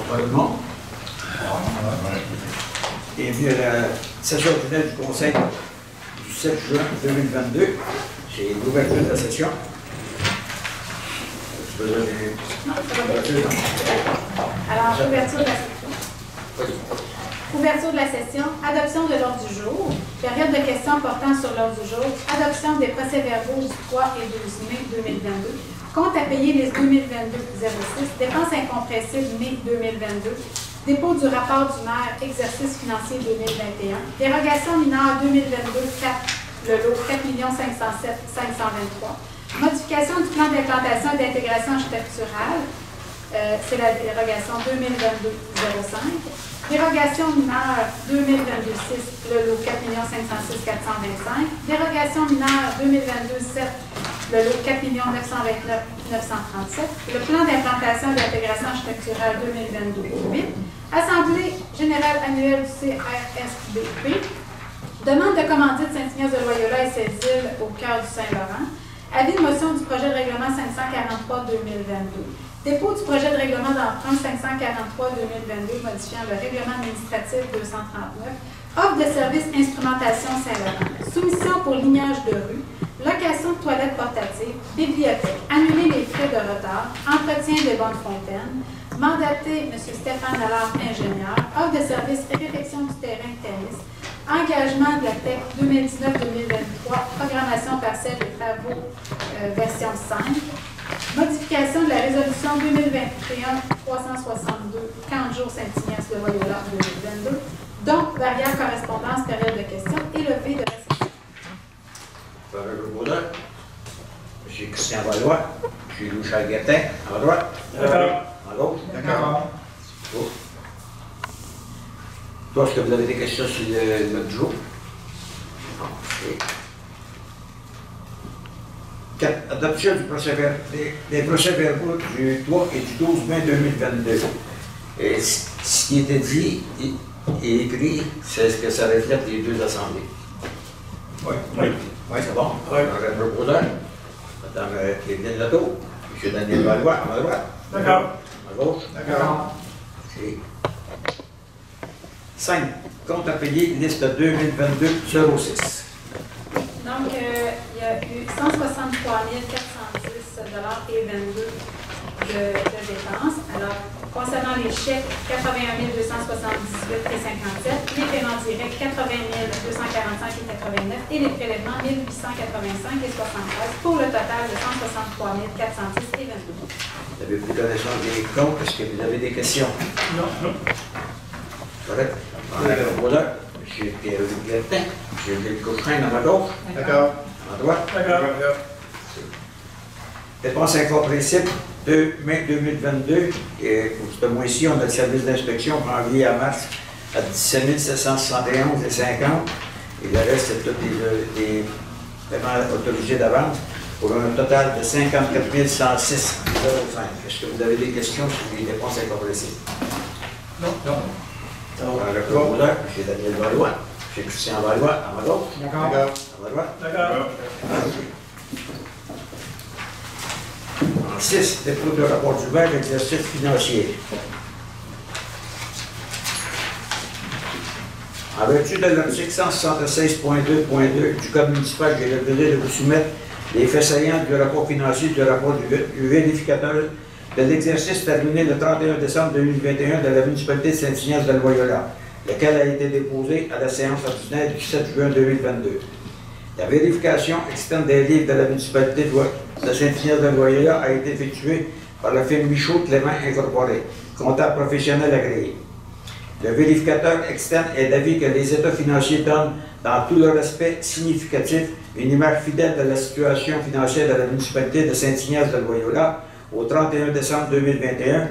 Bonjour tout le monde. Bienvenue à la session ordinaire du Conseil du 7 juin 2022. C'est l'ouverture de la session. Alors, ouverture de la session. Ouverture de la session, adoption de l'ordre du jour, période de questions portant sur l'ordre du jour, adoption des procès-verbaux du 3 et 12 mai 2022, compte à payer les 2022-06, dépenses incompressibles mai 2022, dépôt du rapport du maire, exercice financier 2021, dérogation mineure 2022-4, le lot 4 507 523, modification du plan d'implantation et d'intégration architecturale, c'est la dérogation 2022-05, dérogation mineure 2022-6, le lot 4 506 425, dérogation mineure 2022-7, le lot 4 929 937, le plan d'implantation et d'intégration architecturale 2022-8, Assemblée générale annuelle du CRSBP, demande de commandite Saint-Ignace-de-Loyola et ses îles au cœur du Saint-Laurent, avis de motion du projet de règlement 543-2022, dépôt du projet de règlement d'emprunt 543-2022 modifiant le règlement administratif 239, offre de service instrumentation Saint-Laurent, soumission pour lignage de rue, location de toilettes portatives, bibliothèque, annuler les frais de retard, entretien des bonnes fontaines, mandater M. Stéphane Allard, ingénieur, offre de service réfection du terrain de tennis, engagement de la TEC 2019-2023, programmation partielle des travaux version 5, modification de la résolution 2021-362, 40 jours Saint-Ignace-de-Loyola 2022, donc barrière correspondance, période de questions et levée de la session. M. Christian Valois, M. Louis Charles-Guertin, à droite. D'accord. À gauche. D'accord. Toi, est-ce que vous avez des questions sur notre jour? Non. Adoption du des procès-verbaux du 3 et du 12 mai 2022. Et ce qui était dit et écrit, c'est ce que ça reflète les deux assemblées. Oui. Oui, c'est bon. Oui. Le proposeur, Mme Evelyne Leto, M. Daniel Valois, à ma droite. D'accord. À gauche. D'accord. OK. 5. Compte à payer, liste 2022-06. Donc, il y a eu 163 410 et 22 de dépenses. Alors, concernant les chèques, 81 278 et 57, les paiements directs, 80 245 et 89, et les prélèvements, 1885 et 73, pour le total de 163 410 et 22. Vous avez pris connaissance des comptes. Est-ce que vous avez des questions? Non. Correct. Le proposeur, M. Pierre-Luc Guertin, M. Gilles Couchrin, à ma gauche. D'accord. À ma droite. D'accord. Dépenses incompréhensibles 2 mai 2022. Et pour ce mois-ci, on a le service d'inspection janvier à mars à 17 771 et 50. Et le reste, c'est tous les paiements autorisés d'avance pour un total de 54 106,05. Est-ce que vous avez des questions sur les dépenses incompréhensibles? Non. Le proposeur, M. Daniel Valois, M. Christian Valois, à ma gauche. D'accord. À ma droite. D'accord. En 6, dépôt de rapport du maire d'exercice financier. En vertu de l'article 176.2.2 du Code municipal, j'ai le devoir de vous soumettre les faits saillants du rapport financier du rapport du vérificateur de l'exercice terminé le 31 décembre 2021 de la municipalité de Saint-Ignace-de-Loyola, lequel a été déposé à la séance ordinaire du 7 juin 2022. La vérification externe des livres de la municipalité de Saint-Ignace-de-Loyola a été effectuée par la firme Michaud Clément Incorporé, comptable professionnel agréé. Le vérificateur externe est d'avis que les états financiers donnent, dans tout leur aspect significatif, une image fidèle de la situation financière de la municipalité de Saint-Ignace-de-Loyola au 31 décembre 2021,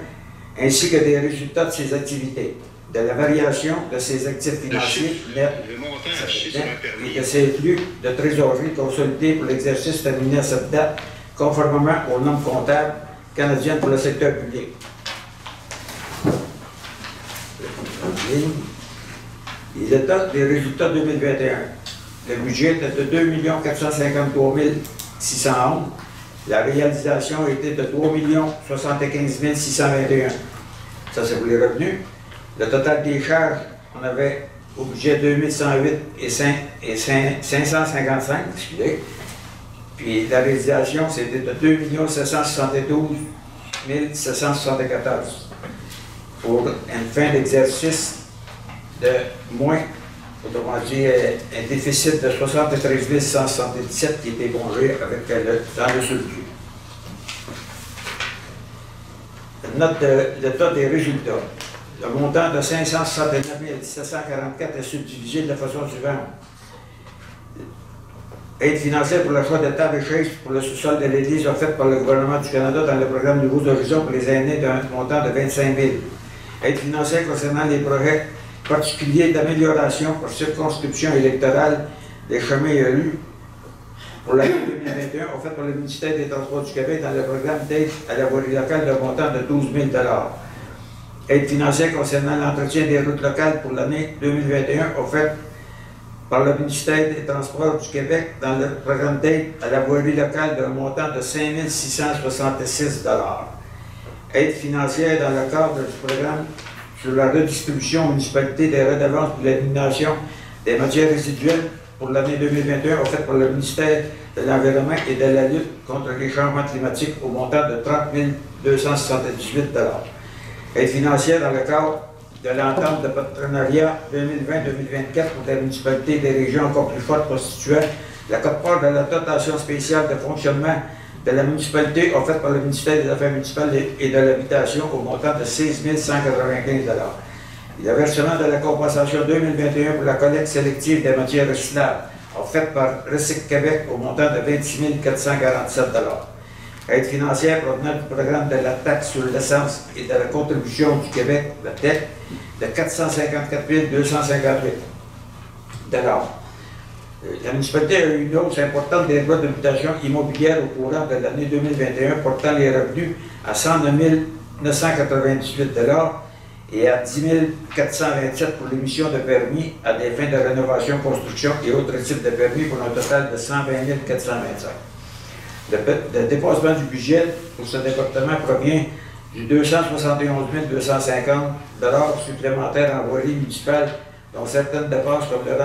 ainsi que des résultats de ses activités, de la variation de ses actifs financiers nets et de ses flux de trésorerie consolidés pour l'exercice terminé à cette date, conformément aux normes comptables canadiennes pour le secteur public. Les états des résultats 2021. Le budget était de 2 453 611. La réalisation était de 3 075 621. Ça, c'est pour les revenus. Le total des charges, on avait au budget 2108 et 555, excusez. Puis la réalisation, c'était de 2 772 774 pour une fin d'exercice de moins, autrement dit, un déficit de 73 177 qui était congé avec dans le surplus. Note de l'état des résultats. Le montant de 569 744 est subdivisé de la façon suivante. Aide financière pour l'achat de tables et chaises pour le sous-sol de l'Église offerte par le gouvernement du Canada dans le programme Nouveaux Horizons pour les aînés d'un montant de 25 000. Aide financière concernant les projets particuliers d'amélioration pour circonscription électorale des chemins et rues pour l'année 2021 offerte par le ministère des Transports du Québec dans le programme d'aide à la voirie locale d'un montant de 12 000 $. Aide financière concernant l'entretien des routes locales pour l'année 2021 offerte par le ministère des Transports du Québec dans le programme d'aide à la voirie locale d'un montant de 5 666 $. Aide financière dans le cadre du programme sur la redistribution aux municipalités des redevances pour l'élimination des matières résiduelles pour l'année 2021 offerte par le ministère de l'Environnement et de la lutte contre les changements climatiques au montant de 30 278 $. Aide financière dans le cadre de l'entente de partenariat 2020-2024 pour la municipalité des régions encore plus fortes constituant la quote-part de la dotation spéciale de fonctionnement de la municipalité offerte par le ministère des Affaires municipales et de l'Habitation au montant de 16 195 $. Le versement de la compensation 2021 pour la collecte sélective des matières recyclables offerte par Recyc Québec au montant de 26 447 $. Aide financière provenant du programme de la taxe sur l'essence et de la contribution du Québec, la TEC, de 454 258 $. La municipalité a eu une hausse importante des droits d'habitation immobilière au courant de l'année 2021, portant les revenus à 109 998 $ et à 10 427 $ pour l'émission de permis à des fins de rénovation, construction et autres types de permis pour un total de 120 425 $. Le dépassement du budget pour ce département provient du 271 250 $ supplémentaires en voirie municipale, dont certaines dépenses comme le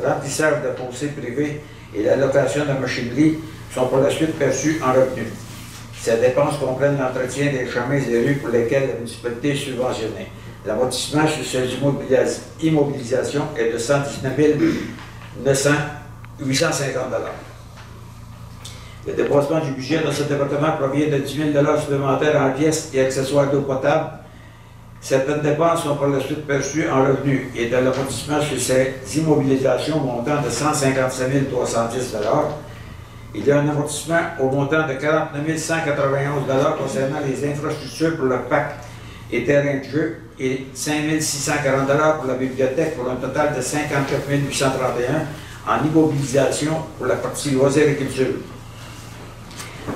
remplissage de fossés privés et la location de machinerie sont pour la suite perçues en revenus. Ces dépenses comprennent l'entretien des chemins et rues pour lesquels la municipalité est subventionnée. L'amortissement sur ces immobilisations est de 119 850 $. Le dépassement du budget dans ce département provient de 10 000 $ supplémentaires en pièces et accessoires d'eau potable. Certaines dépenses sont par la suite perçues en revenus et de l'amortissement sur ces immobilisations montant de 157 310 $. Il y a un amortissement au montant de 49 191 $ concernant les infrastructures pour le parc et terrain de jeu et 5 640 $ pour la bibliothèque pour un total de 54 831 $ en immobilisation pour la partie loisirs et culture.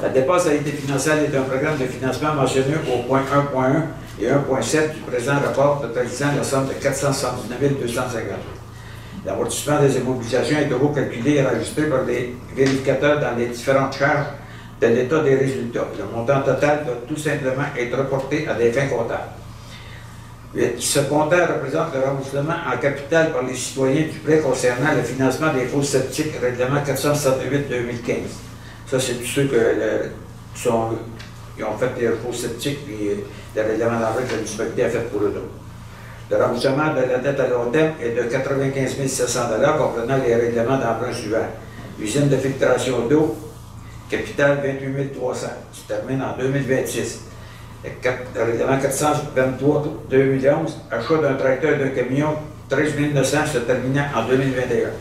La dépense à été financière est un programme de financement mentionné au point 1.1 et 1.7 du présent rapport totalisant la somme de 479 250 $. L'amortissement des immobilisations est toujours calculé et enregistré par les vérificateurs dans les différentes charges de l'état des résultats. Le montant total doit tout simplement être reporté à des fins comptables. Ce montant représente le remboursement en capital par les citoyens du prêt concernant le financement des fosses septiques, règlement 468-2015. Ça, c'est tous ceux qui ont fait des fosses septiques et le règlement d'emprunt que la municipalité a fait pour eux autres. Le remboursement de la dette à long terme est de 95 700 $ comprenant les règlements d'emprunt suivants. Usine de filtration d'eau, capital 28 300, qui se termine en 2026. Le règlement 423-2011, achat d'un tracteur d'un camion 13 900 se terminant en 2021.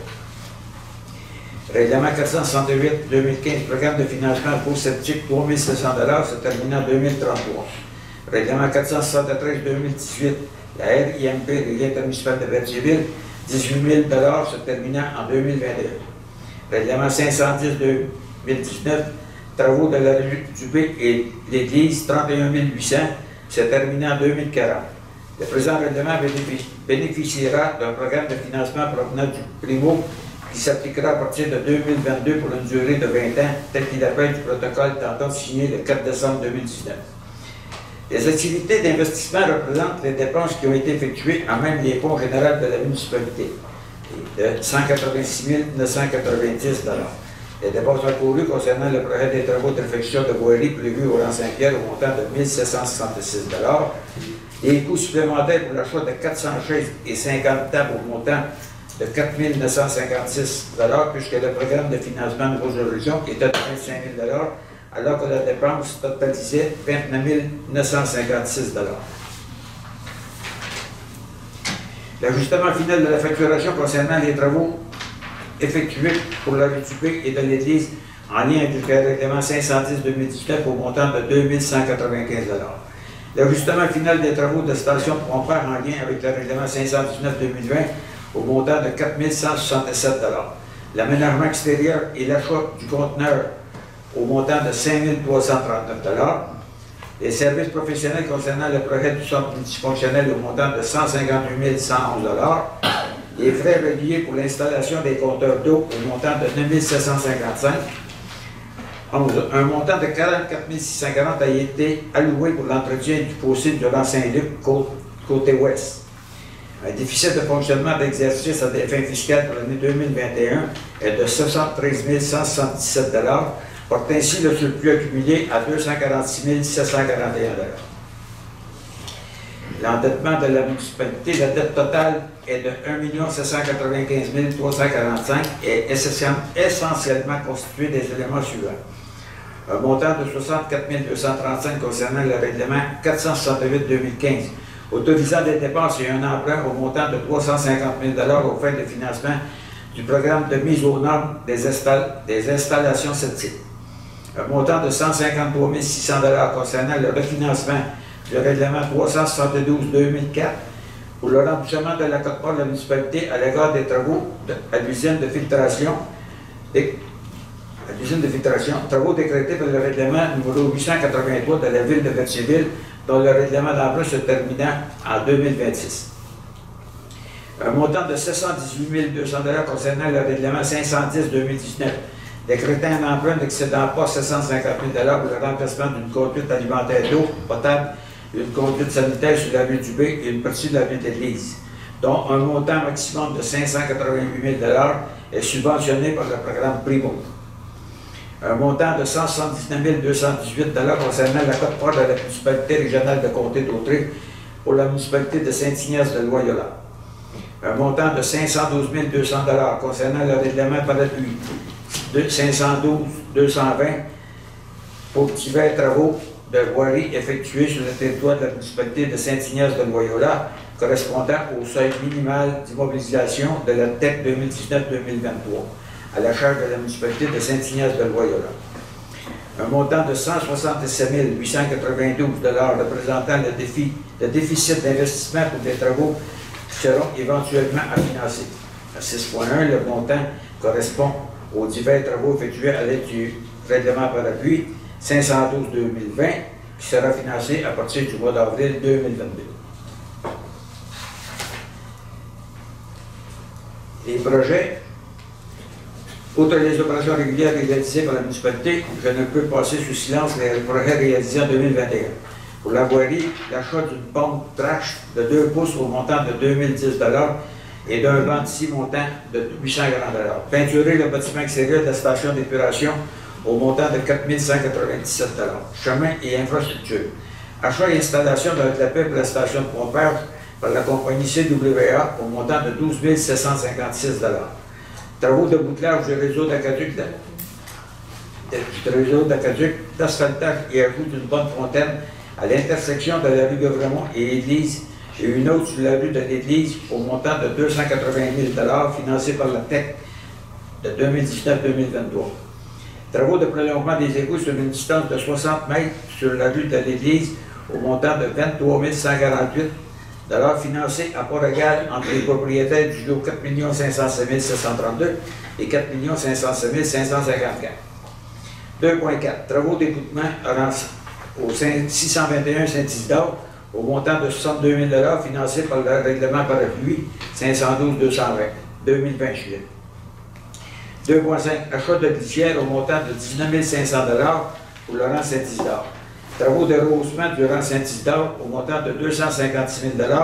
Règlement 468-2015, programme de financement pour septique 3 700 $ se terminant en 2033. Règlement 473-2018, la RIMP, Régie intermunicipale de Berthierville, 18 000 $ se terminant en 2021. Règlement 510-2019, travaux de la rue Dubé et l'Église, 31 800, se terminant en 2040. Le présent règlement bénéficiera d'un programme de financement provenant du Primo qui s'appliquera à partir de 2022 pour une durée de 20 ans, tel qu'il appelle du protocole tentant de signer le 4 décembre 2019. Les activités d'investissement représentent les dépenses qui ont été effectuées à même les fonds généraux de la municipalité, de 186 990 $. Les dépenses accrues concernant le projet des travaux de réfection de voirie prévus au Rang-Saint-Pierre au montant de 1 766 $. Les coûts supplémentaires pour l'achat de 400 chaises et 50 tables au montant de 4 956 $, puisque le programme de financement de Nouveaux Horizons était de 25 000 $, alors que la dépense totalisait 29 956 $. L'ajustement final de la facturation concernant les travaux effectués pour la rue du Pic et de l'Église en lien avec le règlement 510-2019 au montant de 2 195 $. L'ajustement final des travaux de station de pompage en lien avec le règlement 519-2020 au montant de 4 167 $. L'aménagement extérieur et l'achat du conteneur au montant de 5 339 $. Les services professionnels concernant le projet du centre multifonctionnel au montant de 158 111 $. Les frais reliés pour l'installation des compteurs d'eau au montant de 9 755 $. Un montant de 44 640 $ a été alloué pour l'entretien du fossé du Rang-Saint-Luc côté ouest. Un déficit de fonctionnement d'exercice à des fins fiscales pour l'année 2021 est de 73 177 $, porte ainsi le surplus accumulé à 246 741 $. L'endettement de la municipalité, la dette totale est de 1 795 345 $ et est essentiellement constitué des éléments suivants. Un montant de 64 235 concernant le règlement 468-2015, autorisant des dépenses et un emprunt au montant de 350 000 $ aux fins de financement du programme de mise aux normes des installations septiques. Un montant de 153 600 $ concernant le refinancement du règlement 372-2004 pour le remboursement de la quote-part de la municipalité à l'égard des travaux à l'usine de filtration, travaux décrétés par le règlement numéro 883 de la ville de Berthierville, dont le règlement d'emprunt se terminant en 2026. Un montant de 718 200 $ concernant le règlement 510-2019, décrétant un emprunt n'excédant pas 750 000 $ pour le remplacement d'une conduite alimentaire d'eau potable, une conduite sanitaire sur la rue du Bay et une partie de la rue de l'Église, dont un montant maximum de 588 000 $ est subventionné par le programme Primo. Un montant de 179 218 $ concernant la quote-part de la municipalité régionale de comté d'Autriche pour la municipalité de Saint-Ignace-de-Loyola. Un montant de 512 200 $ concernant le règlement parapluie de 512-220 pour divers travaux de voirie effectués sur le territoire de la municipalité de Saint-Ignace-de-Loyola correspondant au seuil minimal d'immobilisation de la TEC 2019-2023 à la charge de la municipalité de Saint-Ignace-de-Loyola. Un montant de 167 892 $ représentant le déficit d'investissement pour des travaux qui seront éventuellement à financer. À 6.1, le montant correspond aux divers travaux effectués à l'aide du règlement parapluie 512-2020 qui sera financé à partir du mois d'avril 2022. Les projets, outre les opérations régulières réalisées par la municipalité, je ne peux passer sous silence les projets réalisés en 2021. Pour la voirie, l'achat d'une pompe trash de 2 pouces au montant de 2010 $ et d'un banc de 6 montant de 840 $. Peinturer le bâtiment extérieur de la station d'épuration au montant de 4 197 $. Chemin et infrastructure. Achat et installation d'un clapet pour la station de pompage par la compagnie CWA au montant de 12 756 $. Travaux de bouclage du réseau d'aqueduc, d'asphaltage et ajout d'une bonne fontaine à l'intersection de la rue de Gremont et l'Église et une autre sur la rue de l'Église au montant de 280 000 $ financés par la TEC de 2019-2023. Travaux de prolongement des égouts sur une distance de 60 mètres sur la rue de l'Église au montant de 23 148 $ financés à part égale entre les propriétaires du lot 4 507 732 et 4 507 554. 2.4. Travaux d'écoutement au 621 Saint-Isidore au montant de 62 000 $ financés par le règlement parapluie 512-220, 2020 juillet. 2.5. Achat de glissière au montant de 19 500 $ pour le rang Saint-Isidore. Travaux de rehaussement du rang Saint-Isidore au montant de 256 000 $,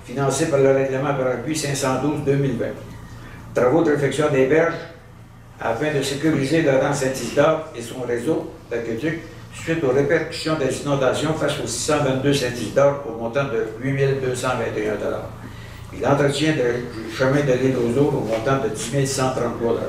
financés par le règlement par appui 512-2020. Travaux de réfection des berges afin de sécuriser le rang Saint-Isidore et son réseau d'aqueduc suite aux répercussions des inondations face au 622 Saint-Isidore au montant de 8 221 $. Et l'entretien du chemin de l'île aux Eaux au montant de 10 133 $.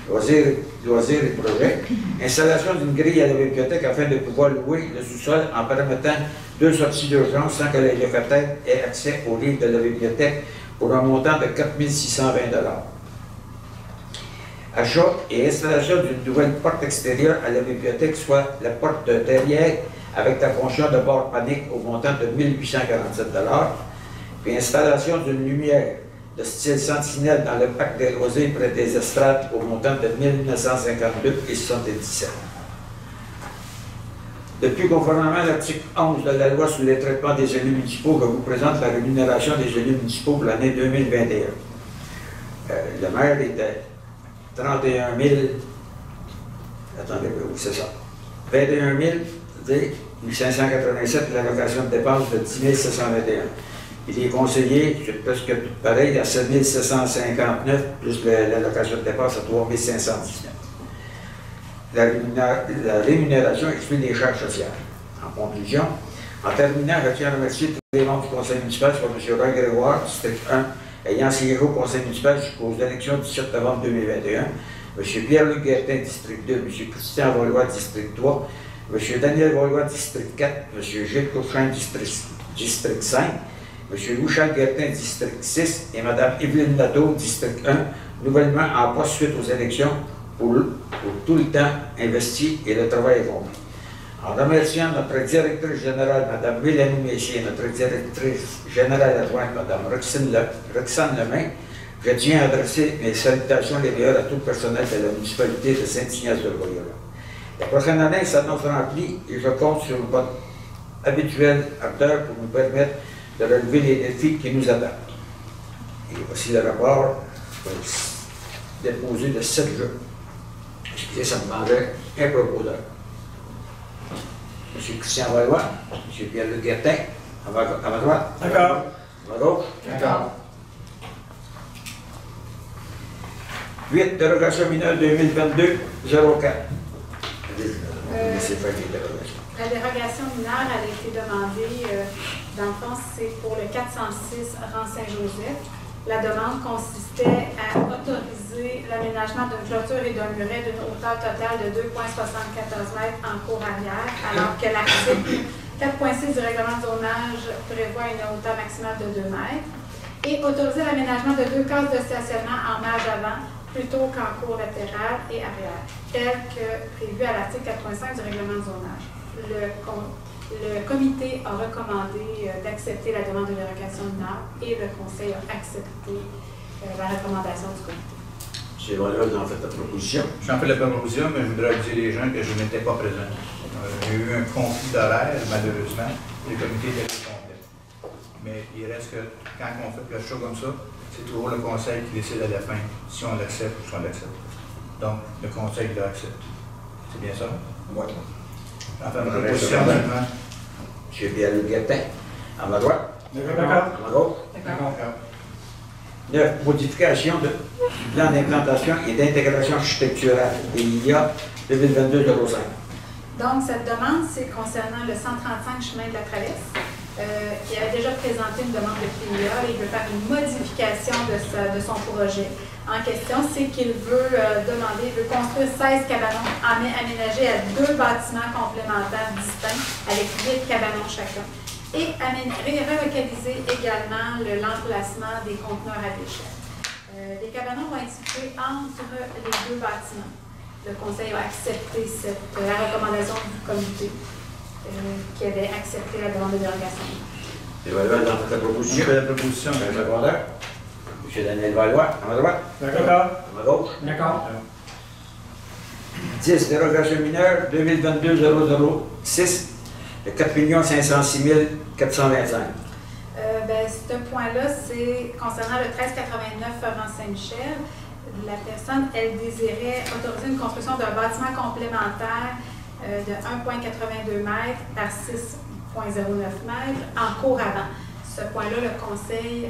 Loisirs et projets. Installation d'une grille à la bibliothèque afin de pouvoir louer le sous-sol en permettant 2 sorties d'urgence sans que les locataires aient accès aux livres de la bibliothèque pour un montant de 4 620 $. Achat et installation d'une nouvelle porte extérieure à la bibliothèque, soit la porte de derrière avec la fonction de bord panique au montant de 1 847 $. Puis installation d'une lumière de style sentinelle dans le parc des Rosiers près des estrades au montant de 1 952,77 $. Depuis, conformément à l'article 11 de la loi sur les traitements des élus municipaux, je vous présente la rémunération des élus municipaux pour l'année 2021. Le maire était 31 000, attendez, oui, c'est ça, 21 587 pour l'allocation de dépenses de 10 721. Et les conseillers, c'est presque tout pareil, à 7 759, plus l'allocation de dépenses à 3 519. La rémunération exclut les charges sociales. En conclusion, en terminant, je tiens à remercier tous les membres du conseil municipal, soit M. Roy Grégoire, district 1, ayant siégé au conseil municipal jusqu'aux élections du 17 novembre 2021, M. Pierre-Luc Guertin, district 2, M. Christian Valois, district 3, M. Daniel Valois, district 4, M. Gilles Cochon, district 5, M. Louis-Charles Guertin, district 6, et Mme Evelyne Nadeau, district 1, nouvellement en poste suite aux élections pour tout le temps investi et le travail accompli. En remerciant notre directrice générale, Mme Mélanie Messier, et notre directrice générale adjointe, Mme Roxane Lemain, je tiens à adresser mes salutations les meilleures à tout le personnel de la municipalité de Saint-Ignace-de-Loyola. La prochaine année s'annonce remplie et je compte sur votre habituelle ardeur pour nous permettre de relever les défis qui nous attendent. Et voici le rapport déposé de 7 jours. Excusez, ça me demandait un propos d'heure. M. Christian Valois, M. Pierre-Luc Guertin, à ma droite. D'accord. À ma gauche. D'accord. 8, dérogation mineure 2022-04. La dérogation mineure a été demandée, dans le fond, c'est pour le 406 rang Saint-Joseph. La demande consistait à autoriser l'aménagement d'une clôture et d'un muret d'une hauteur totale de 2,74 m en cour arrière, alors que l'article 4.6 du règlement de zonage prévoit une hauteur maximale de 2 m, et autoriser l'aménagement de 2 cases de stationnement en marge avant plutôt qu'en cour latérale et arrière, tel que prévu à l'article 4.5 du règlement de zonage. Le comité a recommandé d'accepter la demande de dérogation mineure et le conseil a accepté la recommandation du comité. M. Valois a fait la proposition. J'en fais la proposition, mais je voudrais dire les gens que je n'étais pas présent. J'ai eu un conflit d'horaire, malheureusement, et le comité était complet. Mais il reste que, quand on fait quelque chose comme ça, c'est toujours le conseil qui décide à la fin si on l'accepte ou si on l'accepte. Donc, le conseil l'accepte. C'est bien ça? Oui. J'en fais ma proposition maintenant. M. Pierre-Luc Guertin, à ma droite. D'accord. À ma gauche. D'accord. 9, modification du plan d'implantation et d'intégration architecturale des IIA 2022-05. Donc, cette demande, c'est concernant le 135 chemin de la Traverse, qui avait déjà présenté une demande de PIA et il veut faire une modification de son projet. En question, c'est qu'il veut construire 16 cabanons aménagés à 2 bâtiments complémentaires distincts avec 8 cabanons chacun. Et relocaliser également l'emplacement des conteneurs à déchets. Les cabanons vont être situés entre les 2 bâtiments. Le conseil a accepté la recommandation du comité qui avait accepté la demande de dérogation. M. Valois a fait la proposition. Je fais la proposition. M. Daniel Valois, à ma droite. D'accord. À ma gauche. D'accord. 10, dérogation mineure 2022-006 de 4 506 425. Ce point-là, c'est concernant le 1389 rang Saint-Michel. La personne, elle désirait autoriser une construction d'un bâtiment complémentaire de 1,82 m par 6,09 m en cours avant. Ce point-là, le Conseil,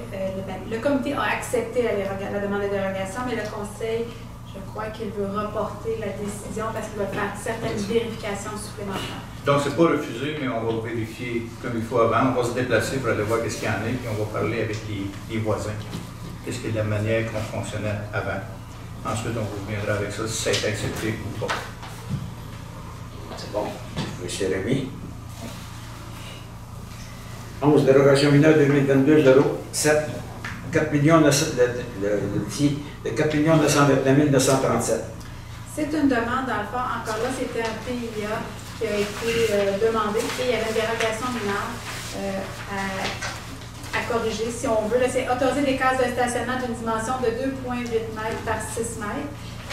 le comité a accepté la demande de dérogation, mais le Conseil, je crois qu'il veut reporter la décision parce qu'il va faire certaines vérifications supplémentaires. Donc, c'est pas refusé, mais on va vérifier comme il faut avant. On va se déplacer pour aller voir qu'est-ce qu'il y en a, puis on va parler avec les voisins. Qu'est-ce qu'il y a de la manière qu'on fonctionnait avant. Ensuite, on reviendra avec ça, si ça a été accepté ou pas. C'est bon. Monsieur Rémy. 11, dérogation mineure 2022-07, 4 929 937. C'est une demande, dans le fond, encore là, c'était un PIA qui a été demandé et il y avait une dérogation mineure à corriger, si on veut. C'est autoriser des cases de stationnement d'une dimension de 2,8 m par 6 m.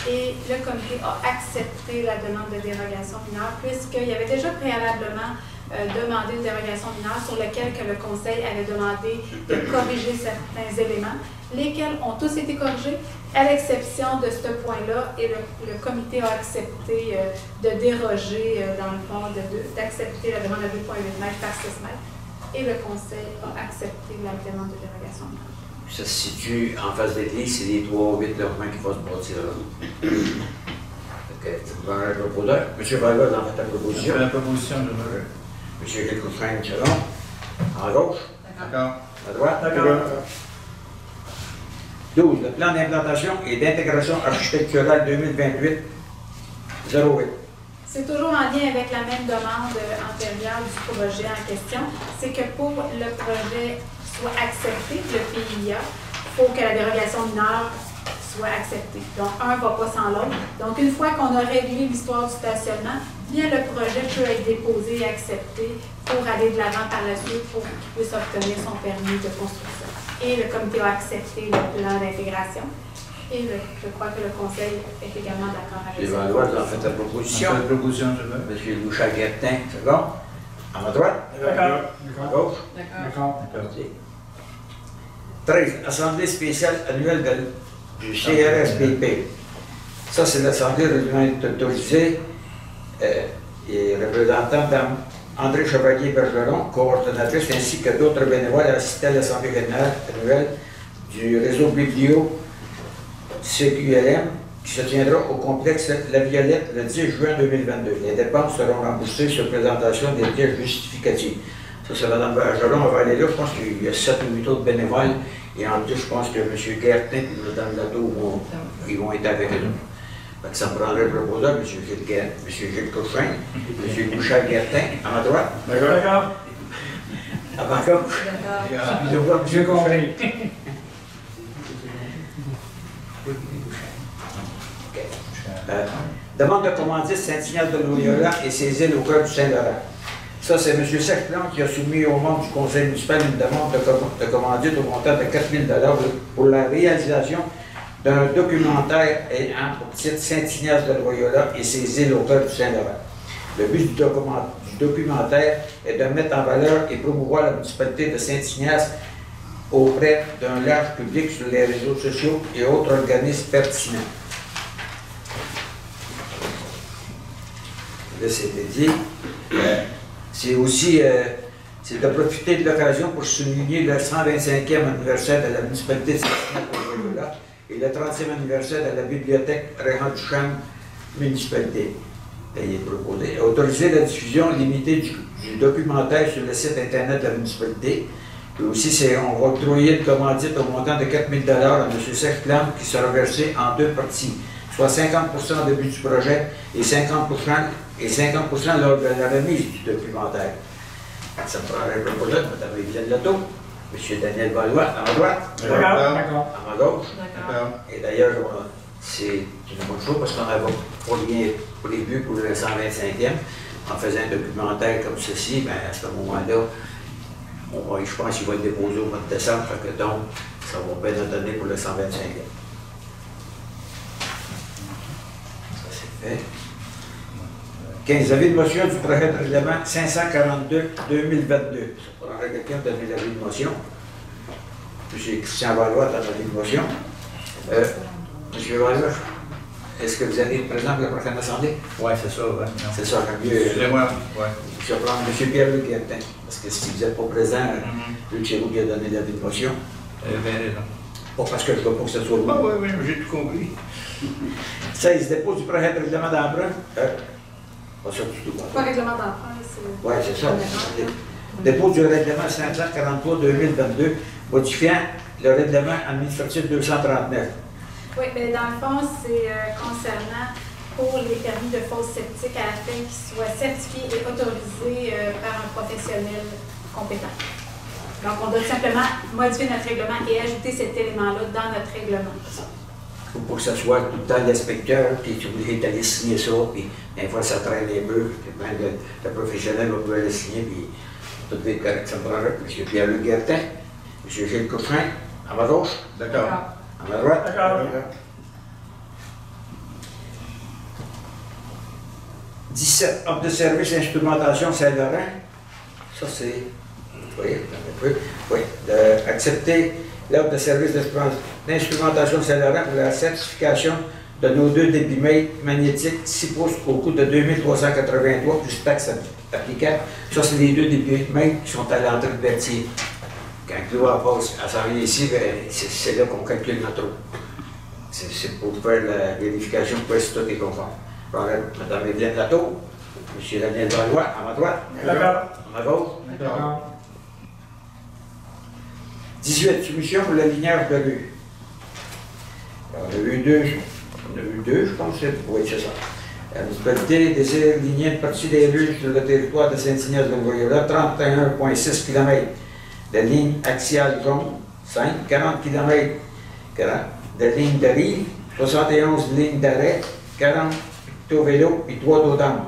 Et le comité a accepté la demande de dérogation mineure puisqu'il y avait déjà préalablement demandé une dérogation mineure sur laquelle que le Conseil avait demandé de corriger certains éléments, lesquels ont tous été corrigés, à l'exception de ce point-là, et le comité a accepté de déroger, dans le fond, d'accepter la demande de 2,8 m par 6 m. Et le Conseil a accepté la demande de dérogation mineure. Ça se situe en face de l'église, c'est les 3-8 logements qui vont se bâtir là. Monsieur Valva, dans votre proposition. La proposition, je veux. Monsieur Gilles Couffin, selon. En gauche. D'accord. À droite. D'accord. 12. Le plan d'implantation et d'intégration architecturale 2028-08. C'est toujours en lien avec la même demande antérieure du projet en question. C'est que pour le projet soit accepté, le PIA, il faut que la dérogation mineure soit acceptée. Donc, un ne va pas sans l'autre. Donc, une fois qu'on a réglé l'histoire du stationnement, bien le projet peut être déposé et accepté pour aller de l'avant par la suite pour qu'il puisse obtenir son permis de construction. Et le comité a accepté le plan d'intégration. Et je crois que le Conseil est également d'accord avec ça. Les Valois, vous en faites la proposition. La proposition, je veux. Monsieur Bouchard-Guertin, second. À ma droite. D'accord. À gauche. D'accord. 13. Assemblée spéciale annuelle du CRSBP. Ça, c'est l'Assemblée régionale autorisée et représentant Mme André Chevalier-Bergeron, coordonnatrice, ainsi que d'autres bénévoles assistés à l'Assemblée régionale annuelle du réseau Biblio CQLM qui se tiendra au complexe La Violette le 10 juin 2022. Les dépenses seront remboursées sur présentation des pièces justificatives. Ça, c'est Mme Bergeron, on va aller là. Je pense qu'il y a 7 ou 8 autres bénévoles. Et en plus, je pense que M. Guertin et Mme Latour ils vont être avec nous. Ça me prendrait le proposeur, M. Gilles Coffin, M. Bouchard-Guertin, à ma droite. D'accord. À ma gauche. D'accord. J'ai compris. Demande de commandite Saint-Ignace de Loyola et ses îles au cœur du Saint-Laurent. Ça, c'est M. Serplan qui a soumis aux membres du conseil municipal une demande de commandite au montant de 4 000 pour la réalisation d'un documentaire ayant pour titre Saint-Ignace de Loyola et ses îles au cœur du Saint-Laurent. Le but du documentaire est de mettre en valeur et promouvoir la municipalité de Saint-Ignace auprès d'un large public sur les réseaux sociaux et autres organismes pertinents. Là, c'était dit. C'est aussi c'est de profiter de l'occasion pour souligner le 125e anniversaire de la municipalité de Saint-Ignace et le 30e anniversaire de la bibliothèque Réhan Duchamp municipalité. Il est proposé. Autoriser la diffusion limitée du documentaire sur le site internet de la municipalité. Et aussi, on va octroyer une commandite au montant de 4 000 à M. Serplan qui sera versé en 2 parties, soit 50 au début du projet et 50 lors de la remise du documentaire. Ça me prendrait le proposeur, Mme Viviane Lotto, M. Daniel Valois, à ma droite, D'accord. à ma gauche. D'accord. Et d'ailleurs, c'est une bonne chose parce qu'on avait pas bien prévu pour le 125e. En faisant un documentaire comme ceci, bien, à ce moment-là, je pense qu'il va être déposé au mois de décembre, donc ça va bien nous donner pour le 125e. Ça, c'est fait. 15. Avis de motion du projet de règlement 542-2022. Ça prendrait quelqu'un de donner l'avis de motion. M. Christian Valois donne l'avis de motion. M. Valois. est-ce que vous allez être présent pour la prochaine assemblée? Oui, c'est ça, ouais. C'est ça, le mieux. Excusez-moi, oui. Je vais prendre M. Pierre-Luc Guertin, parce que si vous n'êtes pas présent, Luc Chéreau qui a donné la démotion. Bien raison. Pas parce que je veux pas que ce soit vous. Ah oui, oui, j'ai tout compris. 16. Dépôt du projet de règlement d'emprunt. Pas ça du tout. Pas règlement d'emprunt, c'est... Oui, c'est ça. Dépôt du règlement 543-2022, modifiant le règlement administratif 239. Oui, mais dans le fond, c'est concernant pour les permis de fosse septique afin qu'ils soient certifiés et autorisés par un professionnel compétent. Donc, on doit simplement modifier notre règlement et ajouter cet élément-là dans notre règlement. Pour que ce soit tout le temps l'inspecteur, puis tu voulais aller signer ça, puis des fois ça traîne les murs, puis même le professionnel va pouvoir le signer, puis tout va être correct. Ça me prendra M. Pierre-Luc Guertin, M. Gilles Couffin, à ma gauche, D'accord. à ma droite. D'accord. 17. Offre de service instrumentation Saint-Laurent. Ça, c'est. Oui, oui. Accepter l'offre de service d'instrumentation Saint-Laurent pour la certification de nos 2 débits magnétiques 6 pouces au coût de 2383 plus taxes applicables. Ça, c'est les 2 débits qui sont à l'entrée de Berthier. Quand Claude passe à s'en venir ici, c'est là qu'on calcule notre eau. C'est pour faire la vérification pour voir si tout est conforme. Mme Evelyne Latour, M. Daniel Valois, à ma droite. D'accord. À ma gauche. D'accord. 18. Soumission pour la lignage de rue. On a eu deux, je pense. Oui, c'est ça. La municipalité désire ligner une partie des rues sur le territoire de Saint-Ignace-de-Loyola, 31,6 km de ligne axiale jaune, 40 km de ligne de rive, 71 lignes d'arrêt, 40 vélo et 3 dos d'âme.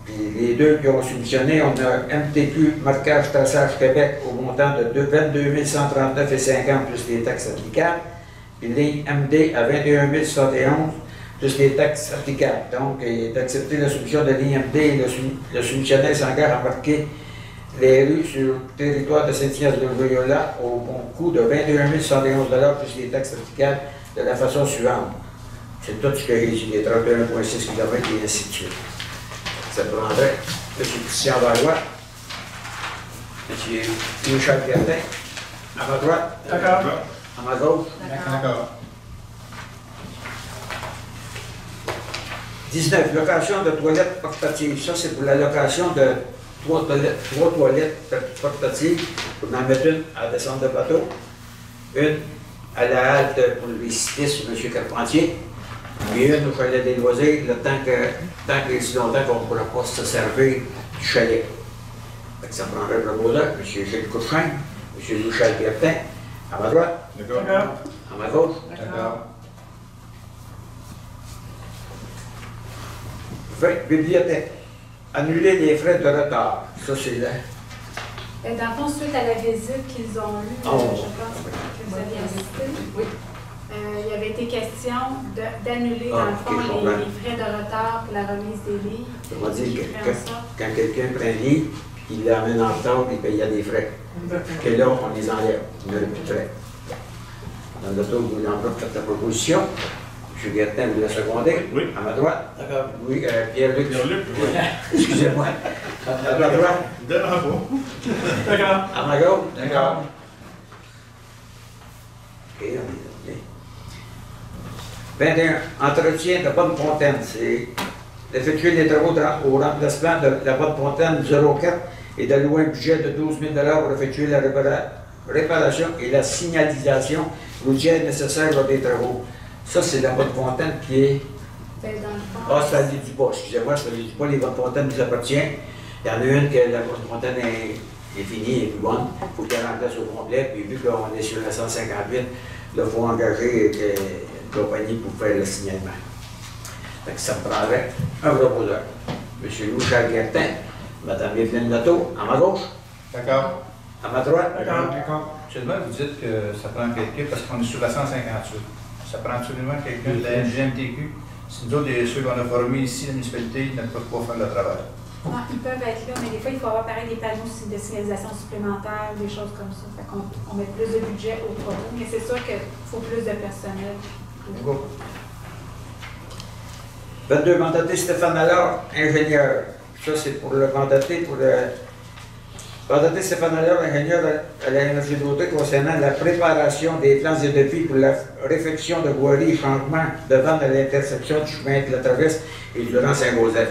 Puis les 2 qui ont soumissionné, on a MTQ, marquage traçage Québec au montant de 22 139,50 plus les taxes applicables, puis ligne MD à 21 171 plus les taxes applicables. Donc, d'accepter la soumission de ligne MD, le soumissionnaire s'engage à marquer les rues sur le territoire de Saint-Ignace-de-Loyola au bon coût de 21 171 plus les taxes applicables de la façon suivante. C'est tout ce que j'ai dit, les 31,6 km et ainsi de suite. Ça prendrait M. Christian Valois, M. Michel Guertin, à ma droite, D'accord. à ma gauche. D'accord. 19. Location de toilettes portatives. Ça, c'est pour la location de 3 toilettes portatives. On en mettre une à la descente de bateau, une à la halte pour le visiter sur M. Carpentier, et une au chalet des loisirs, le tant que si longtemps qu'on ne pourra pas se servir du chalet. Ça prendrait le proposeur, M. Gilles Couffin, M. Michel Guertin, à ma droite, D'accord. à ma gauche. D'accord. 20. Bibliothèque. Annuler les frais de retard. Ça, c'est là. Dans le fond, suite à la visite qu'ils ont eue, je pense que vous avez assisté, Oui. il avait été question d'annuler, dans le fond, les frais de retard pour la remise des livres. Ça veut dire que quand quelqu'un prend un livre, il l'amène en retard et il y a des frais. Que là, on les enlève. Il n'y a plus de frais. Dans le tour, vous voulez encore faire la proposition. M. Guertin, vous la secondez. Oui. À ma droite. D'accord. Oui, Pierre-Luc. Pierre-Luc, oui. Excusez-moi. À ma droite. D'accord. D'accord. À ma gauche. D'accord. OK, on est 21. Entretien de bonne fontaine. C'est d'effectuer les travaux au remplacement de la bonne fontaine 04 et d'allouer un budget de 12 000 pour effectuer la réparation et la signalisation routière nécessaire lors des travaux. Ça, c'est la bonne fontaine qui est. Dans le fond, Ah, c'est la Ville du Bois, excusez-moi, c'est la Ville du Bois, les bonnes fontaines nous appartiennent. Il y en a une que la bonne fontaine est finie, est plus bonne. Il faut qu'elle remplace au complet. Puis vu qu'on est sur la 158, il faut engager une compagnie pour faire le signalement. Donc, ça me prendrait un proposeur. M. Louis-Charles Guertin, Mme Evelyne Latour, à ma gauche, D'accord. à ma droite. D'accord. Seulement, vous dites que ça prend quelqu'un parce qu'on est sur la 158. Ça prend absolument quelqu'un de la GMTQ. Si nous autres, ceux qu'on a formés ici, la municipalité, ils ne peuvent pas faire le travail. non, ils peuvent être là, mais des fois, il faut avoir pareil des panneaux de signalisation supplémentaires, des choses comme ça. Fait qu'on met plus de budget au propos, mais c'est sûr qu'il faut plus de personnel Go. 22, mandater Stéphane Allard, ingénieur. Ça, c'est pour le mandater, mandater Stéphane Allard, ingénieur à l'énergie de l'autorité concernant la préparation des plans et devis pour la réfection de voirie et changement de vente à l'intersection du chemin de la Traverse et du Laurent-Saint-Joseph.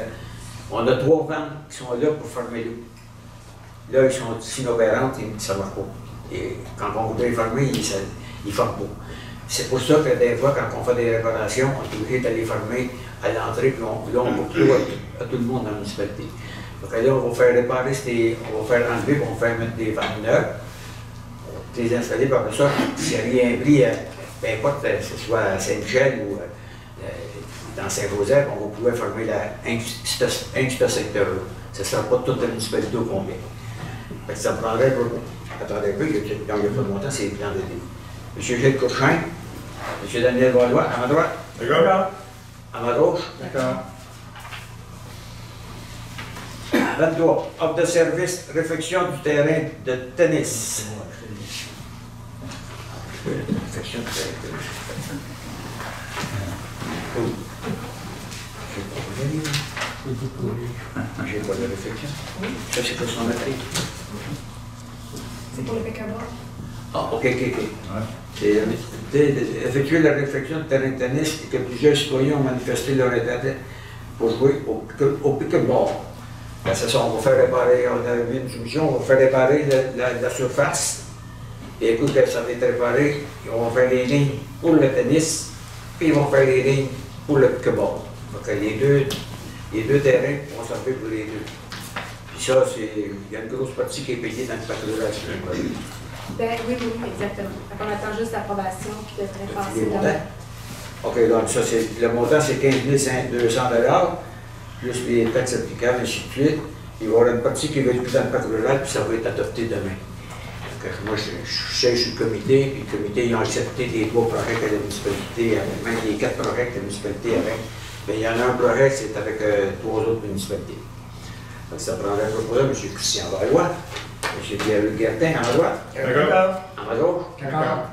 On a 3 ventes qui sont là pour fermer l'eau. Là, ils sont inopérantes et ça ne marche pas. Et quand on voudrait les fermer, ils ne ferment pas. C'est pour ça que des fois, quand on fait des réparations, on est obligé d'aller fermer à l'entrée, puis là, on coupe l'eau à tout le monde dans la municipalité. Donc là, on va faire réparer, on va faire enlever, puis on va faire mettre des vannes neuves, les installer par ça. S'il n'y a rien pris, peu importe, que ce soit à Saint-Michel ou dans Saint-Joseph, on va pouvoir fermer ce secteur-là. Ce ne sera pas toute la municipalité au complet. Ça prendrait un peu. Attendez un peu, il n'y a pas de montant, c'est les plans de début. M. Gilles Courchain, M. Daniel Valois, à ma droite. D'accord. À ma gauche. D'accord. 23. Offre de service, réfection du terrain de tennis. Réfection du terrain de tennis. J'ai pas de réflexion. Ça, c'est pour son matrice. C'est pour le PKB. Ah, ok. C'est effectuer la réflexion de terrain de tennis et que plusieurs citoyens ont manifesté leur intérêt pour jouer au pickleball. Ben, c'est ça, on va faire réparer, on a une soumission, on va faire réparer la surface. Et écoute, ça va être réparé, on va faire les lignes pour le tennis, puis ils vont faire les lignes pour le pickleball. Donc les deux terrains vont servir pour les deux. Puis ça, il y a une grosse partie qui est payée dans le patrouillage. Ben, oui, exactement. Donc, on attend juste l'approbation qui devrait passer. Les montants? OK, donc ça, le montant, c'est 15 200 $, plus les taxes applicables, et ainsi de suite. Il va y avoir une partie qui va être plus dans le patrouillage, puis ça va être adopté demain. Donc, moi, je sais sur le comité, puis le comité, ils ont accepté les 3 projets que la municipalité avait, même les 4 projets que la municipalité avait. Mais il y en a un projet, c'est avec 3 autres municipalités. Donc, ça prendrait un proposé, M. Christian Valois, M. Pierre-Luc Guertin, à ma droite. D'accord. À ma gauche. D'accord.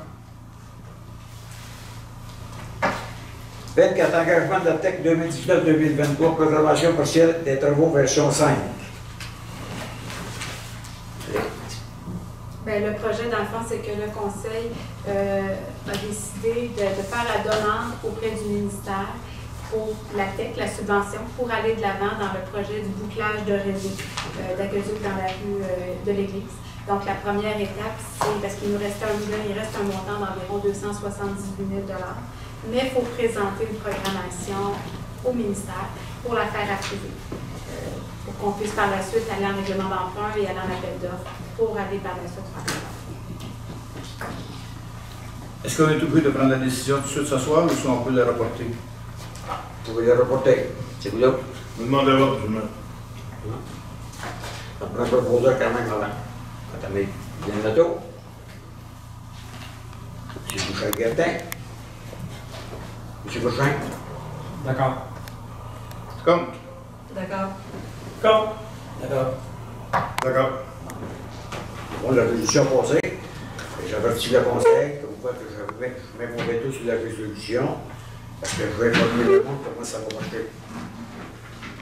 24. Engagement de la TEC 2019-2023, programmation partielle des travaux version 5. Bien, le projet, dans le fond, c'est que le Conseil a décidé de faire la demande auprès du ministère pour la TEC, la subvention, pour aller de l'avant dans le projet du bouclage de réseau d'aqueduc dans la rue de l'Église. Donc, la première étape, c'est parce qu'il nous reste un montant d'environ 278 000 $. Mais il faut présenter une programmation au ministère pour la faire approuver, pour qu'on puisse par la suite aller en règlement d'emprunt et aller en appel d'offres pour aller par la suite faire ça. Est-ce qu'on est obligé de prendre la décision tout de suite ce soir ou si on peut la reporter? Vous voulez le reporter? C'est vous là? Je me demande avant, je me... Ça prend un proposeur quand même avant. Attendez, bien le tour. M. Bouchard-Guertin. M. Bouchard. D'accord. Comme? D'accord. D'accord. D'accord. D'accord. Bon, la résolution passée. J'avertis le conseil, comme quoi que je mets mon veto sur la résolution, parce que je vais informer le monde comment ça va marcher.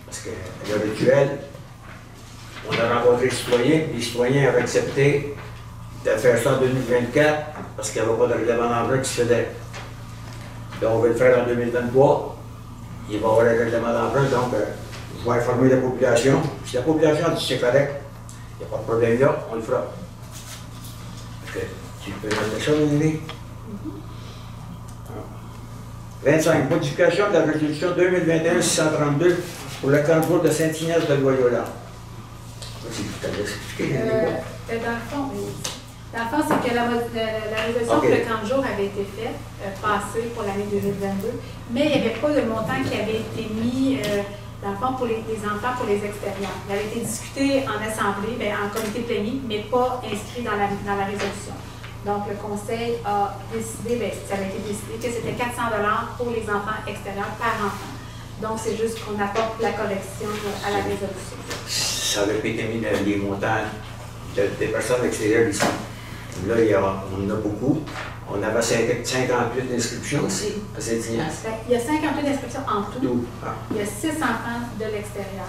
Parce que le rituel, on a rencontré les citoyens avaient accepté de faire ça en 2024, parce qu'il n'y avait pas de règlement d'emprunt qui se faisait. Donc on va le faire en 2023, il va y avoir le règlement d'emprunt, donc je vais informer la population. Si la population dit que c'est correct, il n'y a pas de problème là, on le fera. Okay. Tu peux mettre ça, Mélanie? 25. Modification de la résolution 2021-632 pour le canton de Saint-Ignace de Loyola. Vas-y, je te laisse expliquer. Dans le fond, c'est que la résolution pour le camp de jour avait été faite, passée pour l'année 2022, mais il n'y avait pas de montant qui avait été mis, dans le fond, pour les enfants, pour les extérieurs. Il avait été discuté en assemblée, en comité plénier, mais pas inscrit dans la résolution. Donc, le conseil a décidé, ça avait été décidé que c'était 400 $ pour les enfants extérieurs par enfant. Donc, c'est juste qu'on apporte la correction à la résolution. Ça avait été mis les montants des personnes extérieures ici. Là, on en a beaucoup. On avait 58 inscriptions aussi à Saint-Ignace. Il y a 58 inscriptions en tout. Ah. Il y a 6 enfants de l'extérieur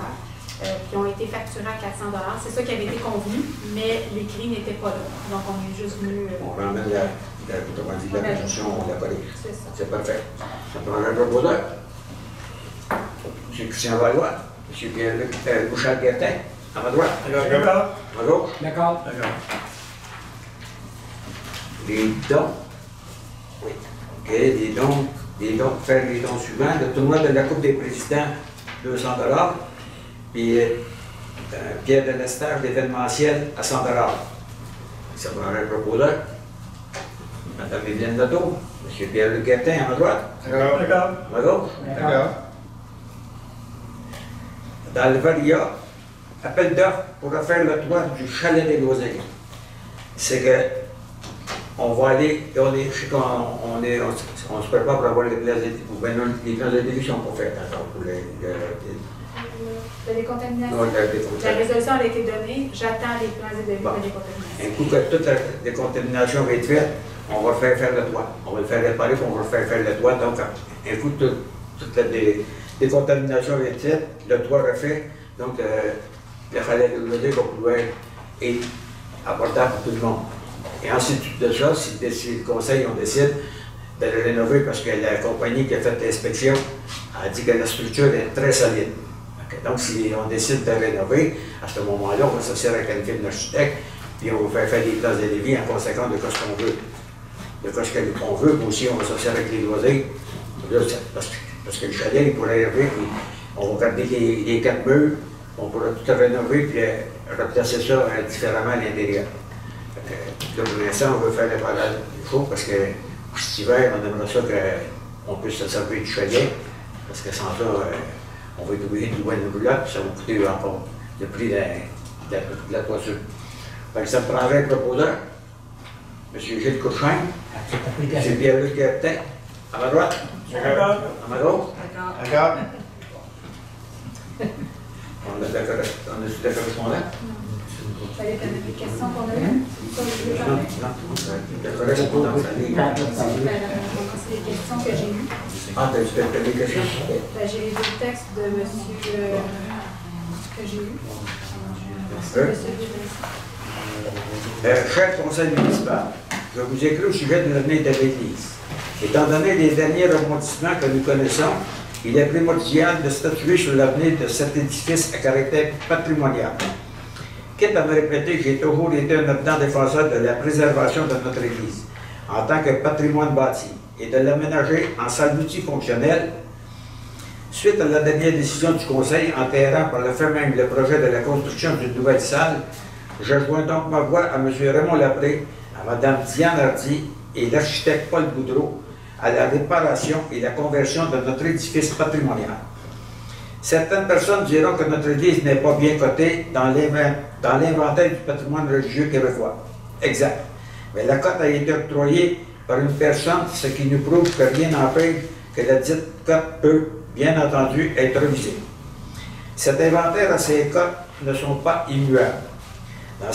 qui ont été facturés à 400 $. C'est ça qui avait été convenu, mais les clés n'étaient pas là. Donc, on est juste venu... On ramène la position, on l'a pas dit. C'est ça. C'est parfait. Ça prend un proposeur. M. Christian Valois, M. Pierre-Luc Bouchard-Guertin, à ma droite. D'accord. À gauche. D'accord. Les dons. Oui. OK, les dons. Faire les dons suivants. Le tournoi de la Coupe des Présidents, 200 $. Puis Pierre de Lester, l'événementiel, à 100 $. Ça prendrait un proposeur. Madame Evelyne Lotto, M. Pierre-Luc Guertin, à ma droite. D'accord. À ma gauche. D'accord. Dans le Varia, appel d'offres pour refaire le toit du chalet des Loisirs. C'est que on va aller, je sais qu'on se prépare pour avoir les places de les places de début sont pas faites encore pour La décontamination. Non, La résolution a été donnée. J'attends les plans et devis Bon. de décontamination. Un coup que toute la décontamination va être faite, on va faire le toit. On va le faire réparer, puis on va faire le toit. Donc, un coup que toute la décontamination va être faite, le toit refait. Donc, le chalet de Loisirs va pouvoir être abordable pour tout le monde. Et ensuite de ça, si le conseil on décide de le rénover parce que la compagnie qui a fait l'inspection a dit que la structure est très solide. Okay. Donc, si on décide de rénover, à ce moment-là, on va s'associer avec un film d'architecte, puis on va faire des places de devis en conséquence de ce qu'on veut. De ce qu'on veut, mais aussi on va s'associer avec les Loisirs. Parce que le chalet, il pourrait arriver, puis on va garder les 4 murs, on pourra tout rénover, puis replacer ça différemment à l'intérieur. Là, pour l'instant, on veut faire les balades chaud parce que cet hiver, on aimerait ça qu'on puisse se servir du chalet, parce que sans ça, on va être obligé de louer une roulotte, puis ça va coûter encore le prix de la toiture. Fait que ça me prendrait un proposeur, M. Gilles Courchain, M. Pierre-Luc Guertin, à ma droite, D'accord. à ma gauche. D'accord. On a de correspondant. Ça allait être des questions qu'on a eues? Ça, je veux parler. De correspondance. On commencer les questions que j'ai eues. Ah, tu as des questions? J'ai les deux textes de monsieur que j'ai eu. Cher conseil municipal, je vous écris au sujet de l'avenir de l'Église. Étant donné les derniers rebondissements que nous connaissons, il est primordial de statuer sur l'avenir de cet édifice à caractère patrimonial. Quitte à me répéter, j'ai toujours été un ardent défenseur de la préservation de notre Église en tant que patrimoine bâti et de l'aménager en salle multifonctionnelle. Suite à la dernière décision du Conseil enterrant par le fait même le projet de la construction d'une nouvelle salle, je joins donc ma voix à M. Raymond Lapré, à Mme Diane Hardy et l'architecte Paul Boudreau à la réparation et la conversion de notre édifice patrimonial. Certaines personnes diront que notre Église n'est pas bien cotée dans l'inventaire du patrimoine religieux québécois. Exact. Mais la cote a été octroyée par une personne, ce qui nous prouve que rien n'empêche que la dite cote peut, bien entendu, être révisée. Cet inventaire à ces cotes ne sont pas immuables. Dans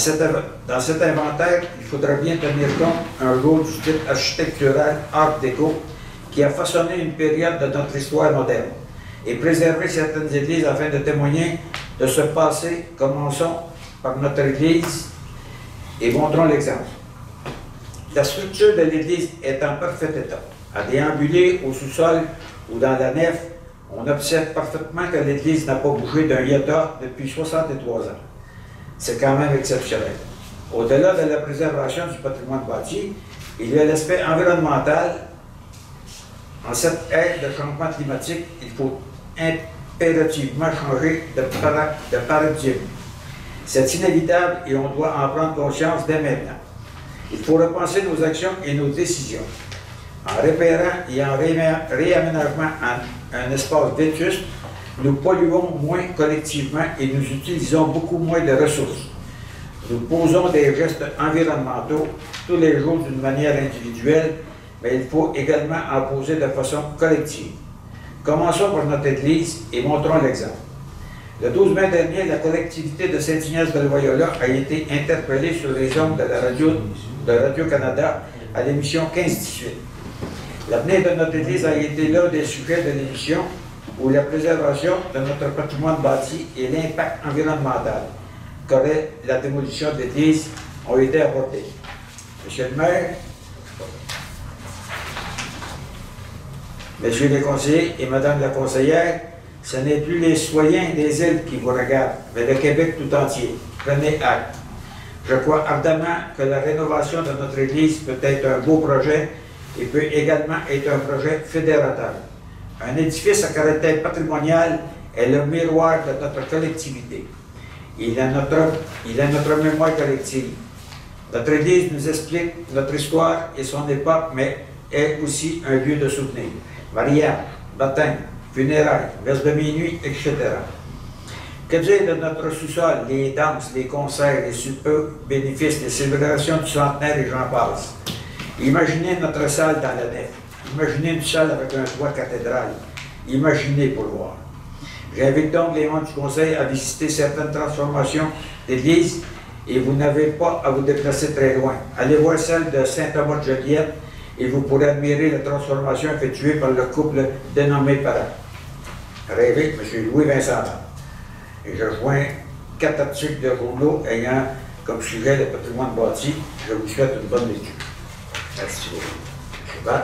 cet inventaire, il faudra bien tenir compte un rôle du type architectural Art déco qui a façonné une période de notre histoire moderne et préserver certaines églises afin de témoigner de ce passé. Commençons par notre Église et montrons l'exemple. La structure de l'Église est en parfait état. À déambuler au sous-sol ou dans la nef, on observe parfaitement que l'Église n'a pas bougé d'un iota depuis 63 ans. C'est quand même exceptionnel. Au-delà de la préservation du patrimoine bâti, il y a l'aspect environnemental. En cette ère de changement climatique, il faut impérativement changer de paradigme. C'est inévitable et on doit en prendre conscience dès maintenant. Il faut repenser nos actions et nos décisions. En repérant et en réaménagement un espace vétuste, nous polluons moins collectivement et nous utilisons beaucoup moins de ressources. Nous posons des gestes environnementaux tous les jours d'une manière individuelle, mais il faut également en poser de façon collective. Commençons par notre Église et montrons l'exemple. Le 12 mai dernier, la collectivité de Saint-Ignace de Loyola a été interpellée sur les ondes de Radio-Canada à l'émission 15-18. L'avenir de notre Église a été l'un des sujets de l'émission où la préservation de notre patrimoine bâti et l'impact environnemental qu'aurait la démolition de l'Église ont été abordés. Monsieur le maire, Messieurs les conseillers et Madame la conseillère, ce n'est plus les citoyens des îles qui vous regardent, mais le Québec tout entier. Prenez acte. Je crois ardemment que la rénovation de notre Église peut être un beau projet et peut également être un projet fédérateur. Un édifice à caractère patrimonial est le miroir de notre collectivité. Il est notre mémoire collective. Notre Église nous explique notre histoire et son époque, mais est aussi un lieu de souvenir. Mariage, baptême, funérailles, messe de minuit, etc. Que dire de notre sous-sol, les danses, les concerts, les super bénéfices, les célébrations du centenaire et j'en passe. Imaginez notre salle dans la nef. Imaginez une salle avec un toit cathédrale. Imaginez pour voir. J'invite donc les membres du Conseil à visiter certaines transformations d'église et vous n'avez pas à vous déplacer très loin. Allez voir celle de Saint-Thomas-de-Joliette et vous pourrez admirer la transformation effectuée par le couple dénommé par rêvé, M. Louis-Vincent. Et je rejoins 4 articles de journaux ayant comme sujet le patrimoine bâti. Je vous souhaite une bonne lecture. Merci beaucoup. M.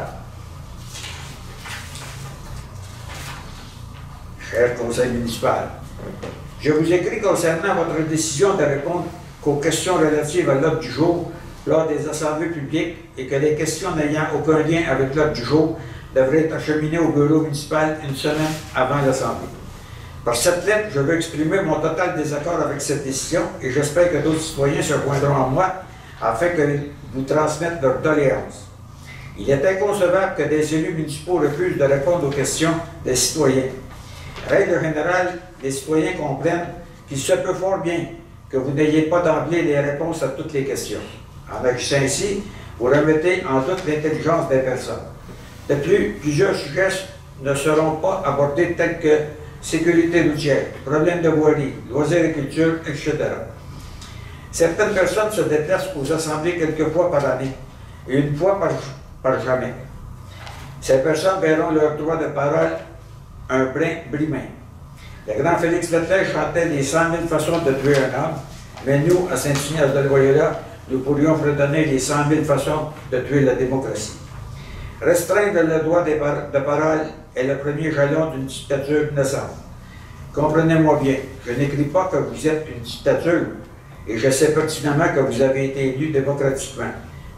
Cher conseil municipal, je vous écris concernant votre décision de répondre qu'aux questions relatives à l'ordre du jour lors des assemblées publiques et que les questions n'ayant aucun lien avec l'ordre du jour devraient être acheminées au bureau municipal une semaine avant l'assemblée. Par cette lettre, je veux exprimer mon total désaccord avec cette décision et j'espère que d'autres citoyens se joindront à moi afin que vous transmettent leurs doléances. Il est inconcevable que des élus municipaux refusent de répondre aux questions des citoyens. Règle générale, les citoyens comprennent qu'il se peut fort bien que vous n'ayez pas d'emblée les réponses à toutes les questions. En agissant ainsi, vous remettez en doute l'intelligence des personnes. De plus, plusieurs sujets ne seront pas abordés tels que sécurité routière, problèmes de voirie, loisirs et culture, etc. Certaines personnes se déplacent aux assemblées quelques fois par année et une fois par jamais. Ces personnes verront leur droit de parole un brin brimé. Le grand Félix Leclerc chantait les 100 000 façons de tuer un homme, mais nous, à Saint-Ignace-de-Loyola, nous pourrions redonner les 100 000 façons de tuer la démocratie. Restreindre le droit de parole est le premier jalon d'une dictature naissante. Comprenez-moi bien, je n'écris pas que vous êtes une dictature, et je sais pertinemment que vous avez été élu démocratiquement.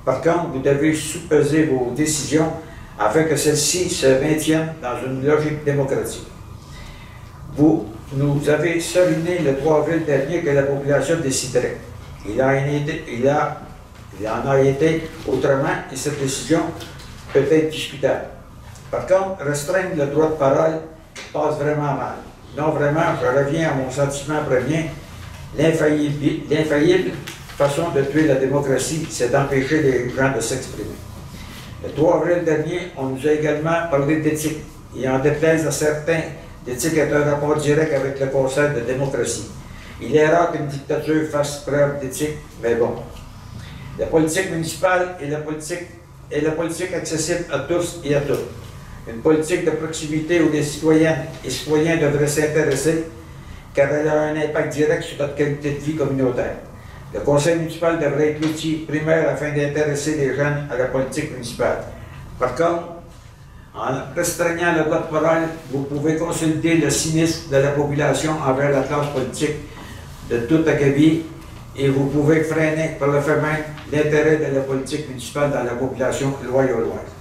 Par contre, vous devez sous-peser vos décisions afin que celles-ci se maintiennent dans une logique démocratique. Vous nous avez souligné le 3 avril dernier que la population déciderait. Il en a été autrement et cette décision peut être discutable. Par contre, restreindre le droit de parole passe vraiment mal. Non, vraiment, je reviens à mon sentiment premier. L'infaillible façon de tuer la démocratie, c'est d'empêcher les gens de s'exprimer. Le 3 avril dernier, on nous a également parlé d'éthique. Et en déplaise à certains, l'éthique est un rapport direct avec le concept de démocratie. Il est rare qu'une dictature fasse preuve d'éthique, mais bon. La politique municipale est la politique accessible à tous et à toutes. Une politique de proximité où les citoyennes et citoyens devraient s'intéresser, car elle a un impact direct sur notre qualité de vie communautaire. Le conseil municipal devrait être l'outil primaire afin d'intéresser les jeunes à la politique municipale. Par contre, en restreignant le droit de parole, vous pouvez consolider le cynisme de la population envers la classe politique de tout acabit et vous pouvez freiner par le fait même l'intérêt de la politique municipale dans la population loyauloise.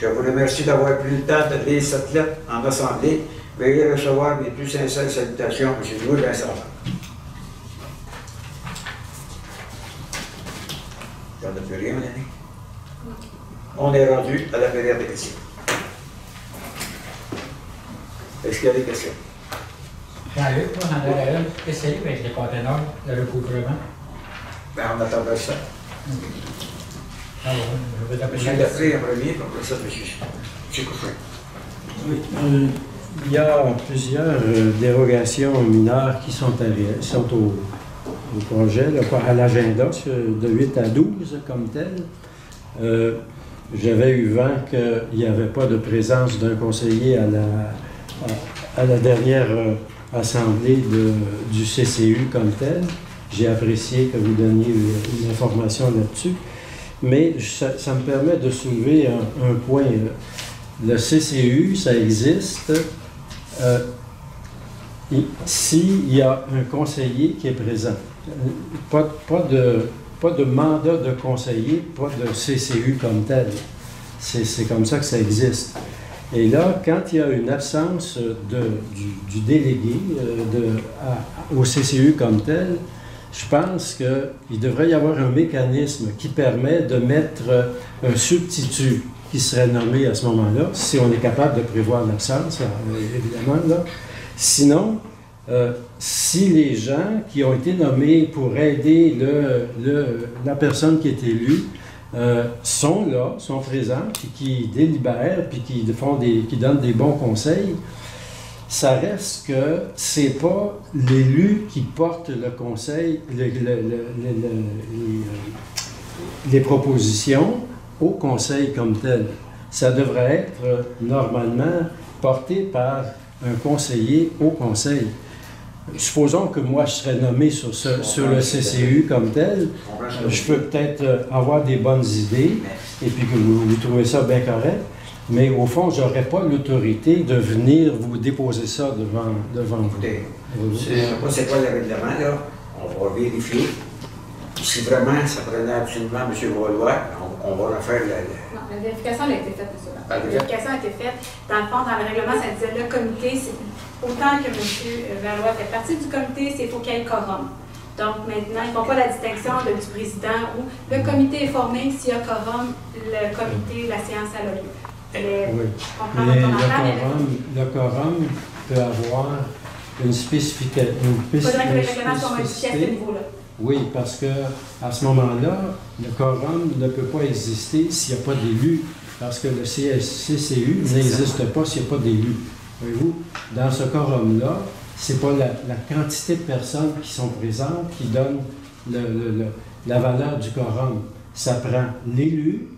Je vous remercie d'avoir pris le temps de lire cette lettre en assemblée. Veuillez recevoir mes plus sincères salutations, M. Louis-Vincent. J'en ai plus rien, Mélanie? On est rendu à la période des questions. Est-ce qu'il y a des questions? Jean-Luc, moi, j'en aurais une spéciale avec les conteneurs de recouvrement. Ben, on attendra ça. Ah bon, je vais t'appeler. M. Lefray en premier, puis après ça, M. Couffin. Oui, il y a plusieurs dérogations mineures qui sont au projet, à l'agenda, de 8 à 12 comme tel. j'avais eu vent qu'il n'y avait pas de présence d'un conseiller à la dernière assemblée du CCU comme tel. J'ai apprécié que vous donniez une information là-dessus. Mais ça me permet de soulever un point. Le CCU, ça existe s'il y a un conseiller qui est présent. Pas de mandat de conseiller, pas de CCU comme tel. C'est comme ça que ça existe. Et là, quand il y a une absence du délégué au CCU comme tel, je pense qu'il devrait y avoir un mécanisme qui permet de mettre un substitut qui serait nommé à ce moment-là, si on est capable de prévoir l'absence, évidemment. Là. Sinon, si les gens qui ont été nommés pour aider la personne qui est élue sont là, sont présents, puis qui délibèrent, puis qui donnent des bons conseils, ça reste que c'est pas l'élu qui porte le conseil, les propositions au conseil comme tel. Ça devrait être normalement porté par un conseiller au conseil. Supposons que moi je serais nommé sur le CCU comme tel, je peux peut-être avoir des bonnes idées et puis que vous trouvez ça bien correct. Mais au fond, je n'aurais pas l'autorité de venir vous déposer ça devant vous. Écoutez, je ne sais pas c'est quoi le règlement, là. On va vérifier. Si vraiment ça prenait absolument M. Valois, on va refaire Non, la vérification a été faite, M. La vérification a été faite. Dans le fond, dans le règlement, ça disait le comité, autant que M. Valois fait partie du comité, il faut qu'il y ait quorum. Donc maintenant, ils ne font pas la distinction du président où le comité est formé, s'il y a quorum, le comité, la séance a lieu. Oui. Mais le quorum peut avoir une spécificité. Il faudrait que le règlement soit modifié à ce niveau-là. Oui, parce qu'à ce moment-là, le quorum ne peut pas exister s'il n'y a pas d'élus, parce que le CCU n'existe pas s'il n'y a pas d'élus. Voyez-vous, dans ce quorum-là, ce n'est pas la quantité de personnes qui sont présentes qui donne la valeur du quorum. Ça prend l'élu,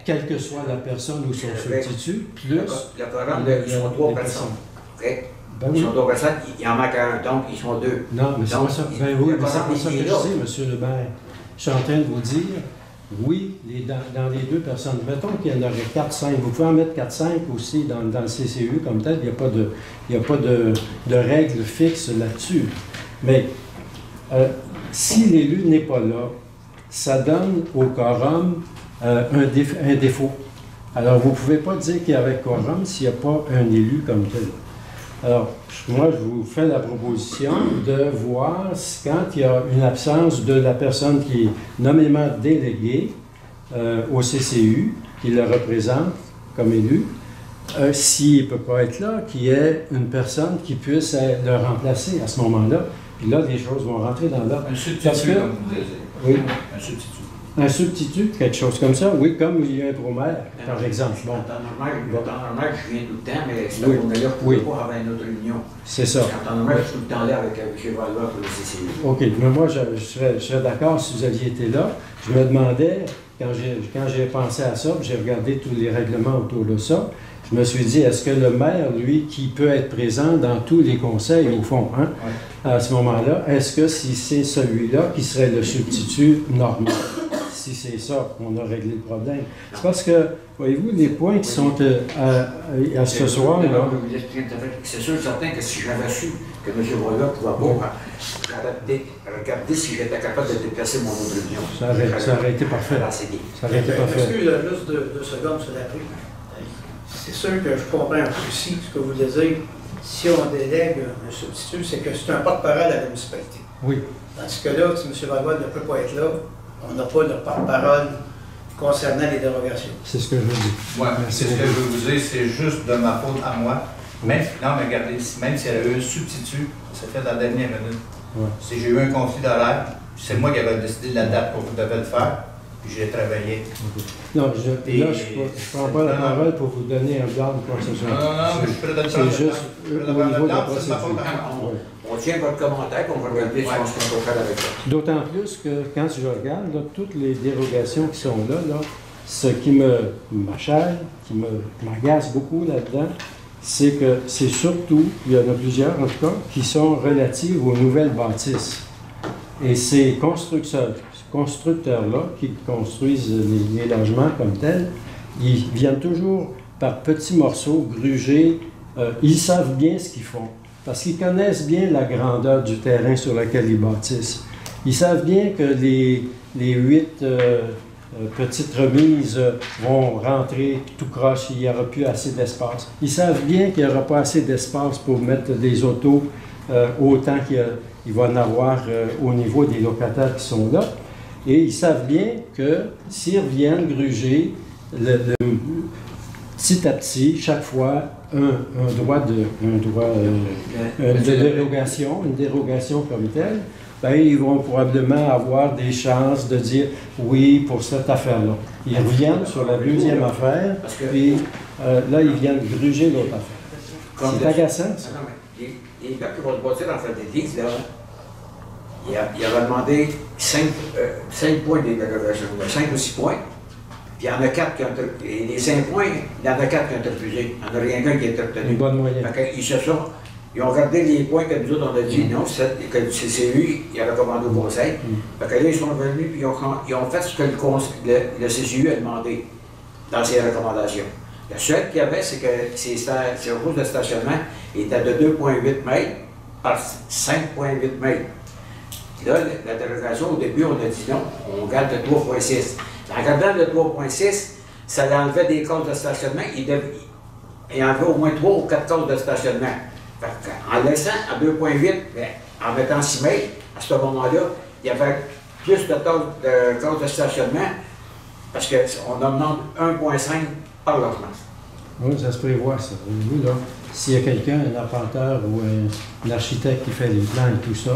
quelle que soit la personne ou son substitut, plus le quorum, ils sont 3 personnes. Okay. Ben oui. Ils sont 3 personnes, il en manque un, donc ils sont 2. Non, mais c'est pas ça. Ben oui, mais c'est pas ça que je dis, M. Lebert. Je suis en train de vous dire, oui, dans les 2 personnes, mettons qu'il y en aurait 4-5, vous pouvez en mettre 4-5 aussi dans le CCU comme tel, il n'y a pas de règle fixe là-dessus. Mais si l'élu n'est pas là, ça donne au quorum un défaut. Alors, vous ne pouvez pas dire qu'il y avait quorum s'il n'y a pas un élu comme tel. Alors, moi, je vous fais la proposition de voir quand il y a une absence de la personne qui est nommément déléguée au CCU, qui le représente comme élu, s'il ne peut pas être là, qu'il y ait une personne qui puisse le remplacer à ce moment-là. Puis là, les choses vont rentrer dans l'ordre. Un substitut, comme vous disiez. Oui. Un substitut. Un substitut, quelque chose comme ça, oui, comme il y a un promère, par exemple. Bon. En temps normal, je viens tout le temps, mais cette journée-là, je ne pouvais pas avoir une autre réunion. C'est ça. En temps normal, je suis tout le temps là avec M. Valois pour le CCU. OK, mais moi, je serais d'accord si vous aviez été là. Je me demandais, quand j'ai pensé à ça, j'ai regardé tous les règlements autour de ça, je me suis dit, est-ce que le maire, lui, qui peut être présent dans tous les conseils, au fond, hein, à ce moment-là, est-ce que si c'est celui-là qui serait le substitut normal? Si c'est ça, on a réglé le problème. C'est parce que, voyez-vous, les points qui sont à ce soir, là... C'est sûr et certain que si j'avais su que M. Valois ne pouvait pas regarder si j'étais capable de déplacer mon autre réunion. Ça aurait été parfait. Ça aurait été parfait. Excusez juste 2 secondes, M. Laprie. C'est sûr que je comprends un peu aussi ce que vous voulez dire. Si on délègue un substitut, c'est que c'est un porte-parole à la municipalité. Oui. Dans ce cas-là, si M. Valois ne peut pas être là, on n'a pas de porte-parole concernant les dérogations. C'est ce que je veux dire. Oui, c'est ce que je veux vous dire, c'est juste de ma faute à moi. Non, mais regardez, même s'il y avait eu un substitut, ça fait dans la dernière minute. Ouais. Si j'ai eu un conflit d'horaire, c'est moi qui avais décidé de la date pour vous devez le faire, puis j'ai travaillé. Non, je ne prends pas la parole pour vous donner un blanc ou quoi que ce soit. Non, mais je suis prêt de le faire. C'est juste au niveau de la procédure. On tient votre commentaire, on va regarder ce qu'on peut faire avec ça. D'autant plus que quand je regarde, là, toutes les dérogations qui sont là, ce qui m'achève, qui m'agace beaucoup là-dedans, c'est que c'est surtout, il y en a plusieurs en tout cas, qui sont relatives aux nouvelles bâtisses. Et ces constructeurs-là, qui construisent les logements comme tels, ils viennent toujours par petits morceaux, grugés. Ils savent bien ce qu'ils font, parce qu'ils connaissent bien la grandeur du terrain sur lequel ils bâtissent. Ils savent bien que les 8 petites remises vont rentrer tout croche, il n'y aura plus assez d'espace. Ils savent bien qu'il n'y aura pas assez d'espace pour mettre des autos autant qu'il va en avoir au niveau des locataires qui sont là. Et ils savent bien que s'ils reviennent gruger, petit à petit, chaque fois, une dérogation comme telle, ben, ils vont probablement avoir des chances de dire oui pour cette affaire-là. Ils reviennent sur la deuxième affaire, puis là, ils viennent gruger l'autre affaire. C'est agaçant, ça. Les gars qui vont se bâtir en fait des ligues, là, il avait demandé 5 points de dérogation, 5 ou 6 points. Puis il y en a 4 qui ont été. Les 5 points, il y en a 4 qui ont été refusés. Il n'y en a rien qu'un qui a été obtenu. Une bonne moyenne. Ils ont regardé les points que nous autres on a dit non, que le CCU il a recommandé au Conseil. Fait que là, ils sont venus et ils ont fait ce que le CCU a demandé dans ses recommandations. Le seul qu'il y avait, c'est que ces routes de stationnement étaient de 2,8 mètres par 5,8 mètres. Là, la dérogation, au début, on a dit non, on garde le 3,6. En regardant le 3,6, ça enlevait des cases de stationnement. Il enlevait au moins 3 ou 4 cases de stationnement. En laissant à 2,8, en mettant 6 mètres, à ce moment-là, il y avait plus de cases de stationnement parce qu'on en demande 1,5 par logement. Oui, ça se prévoit, ça. Vous, là, s'il y a quelqu'un, un arpenteur ou un architecte qui fait les plans et tout ça,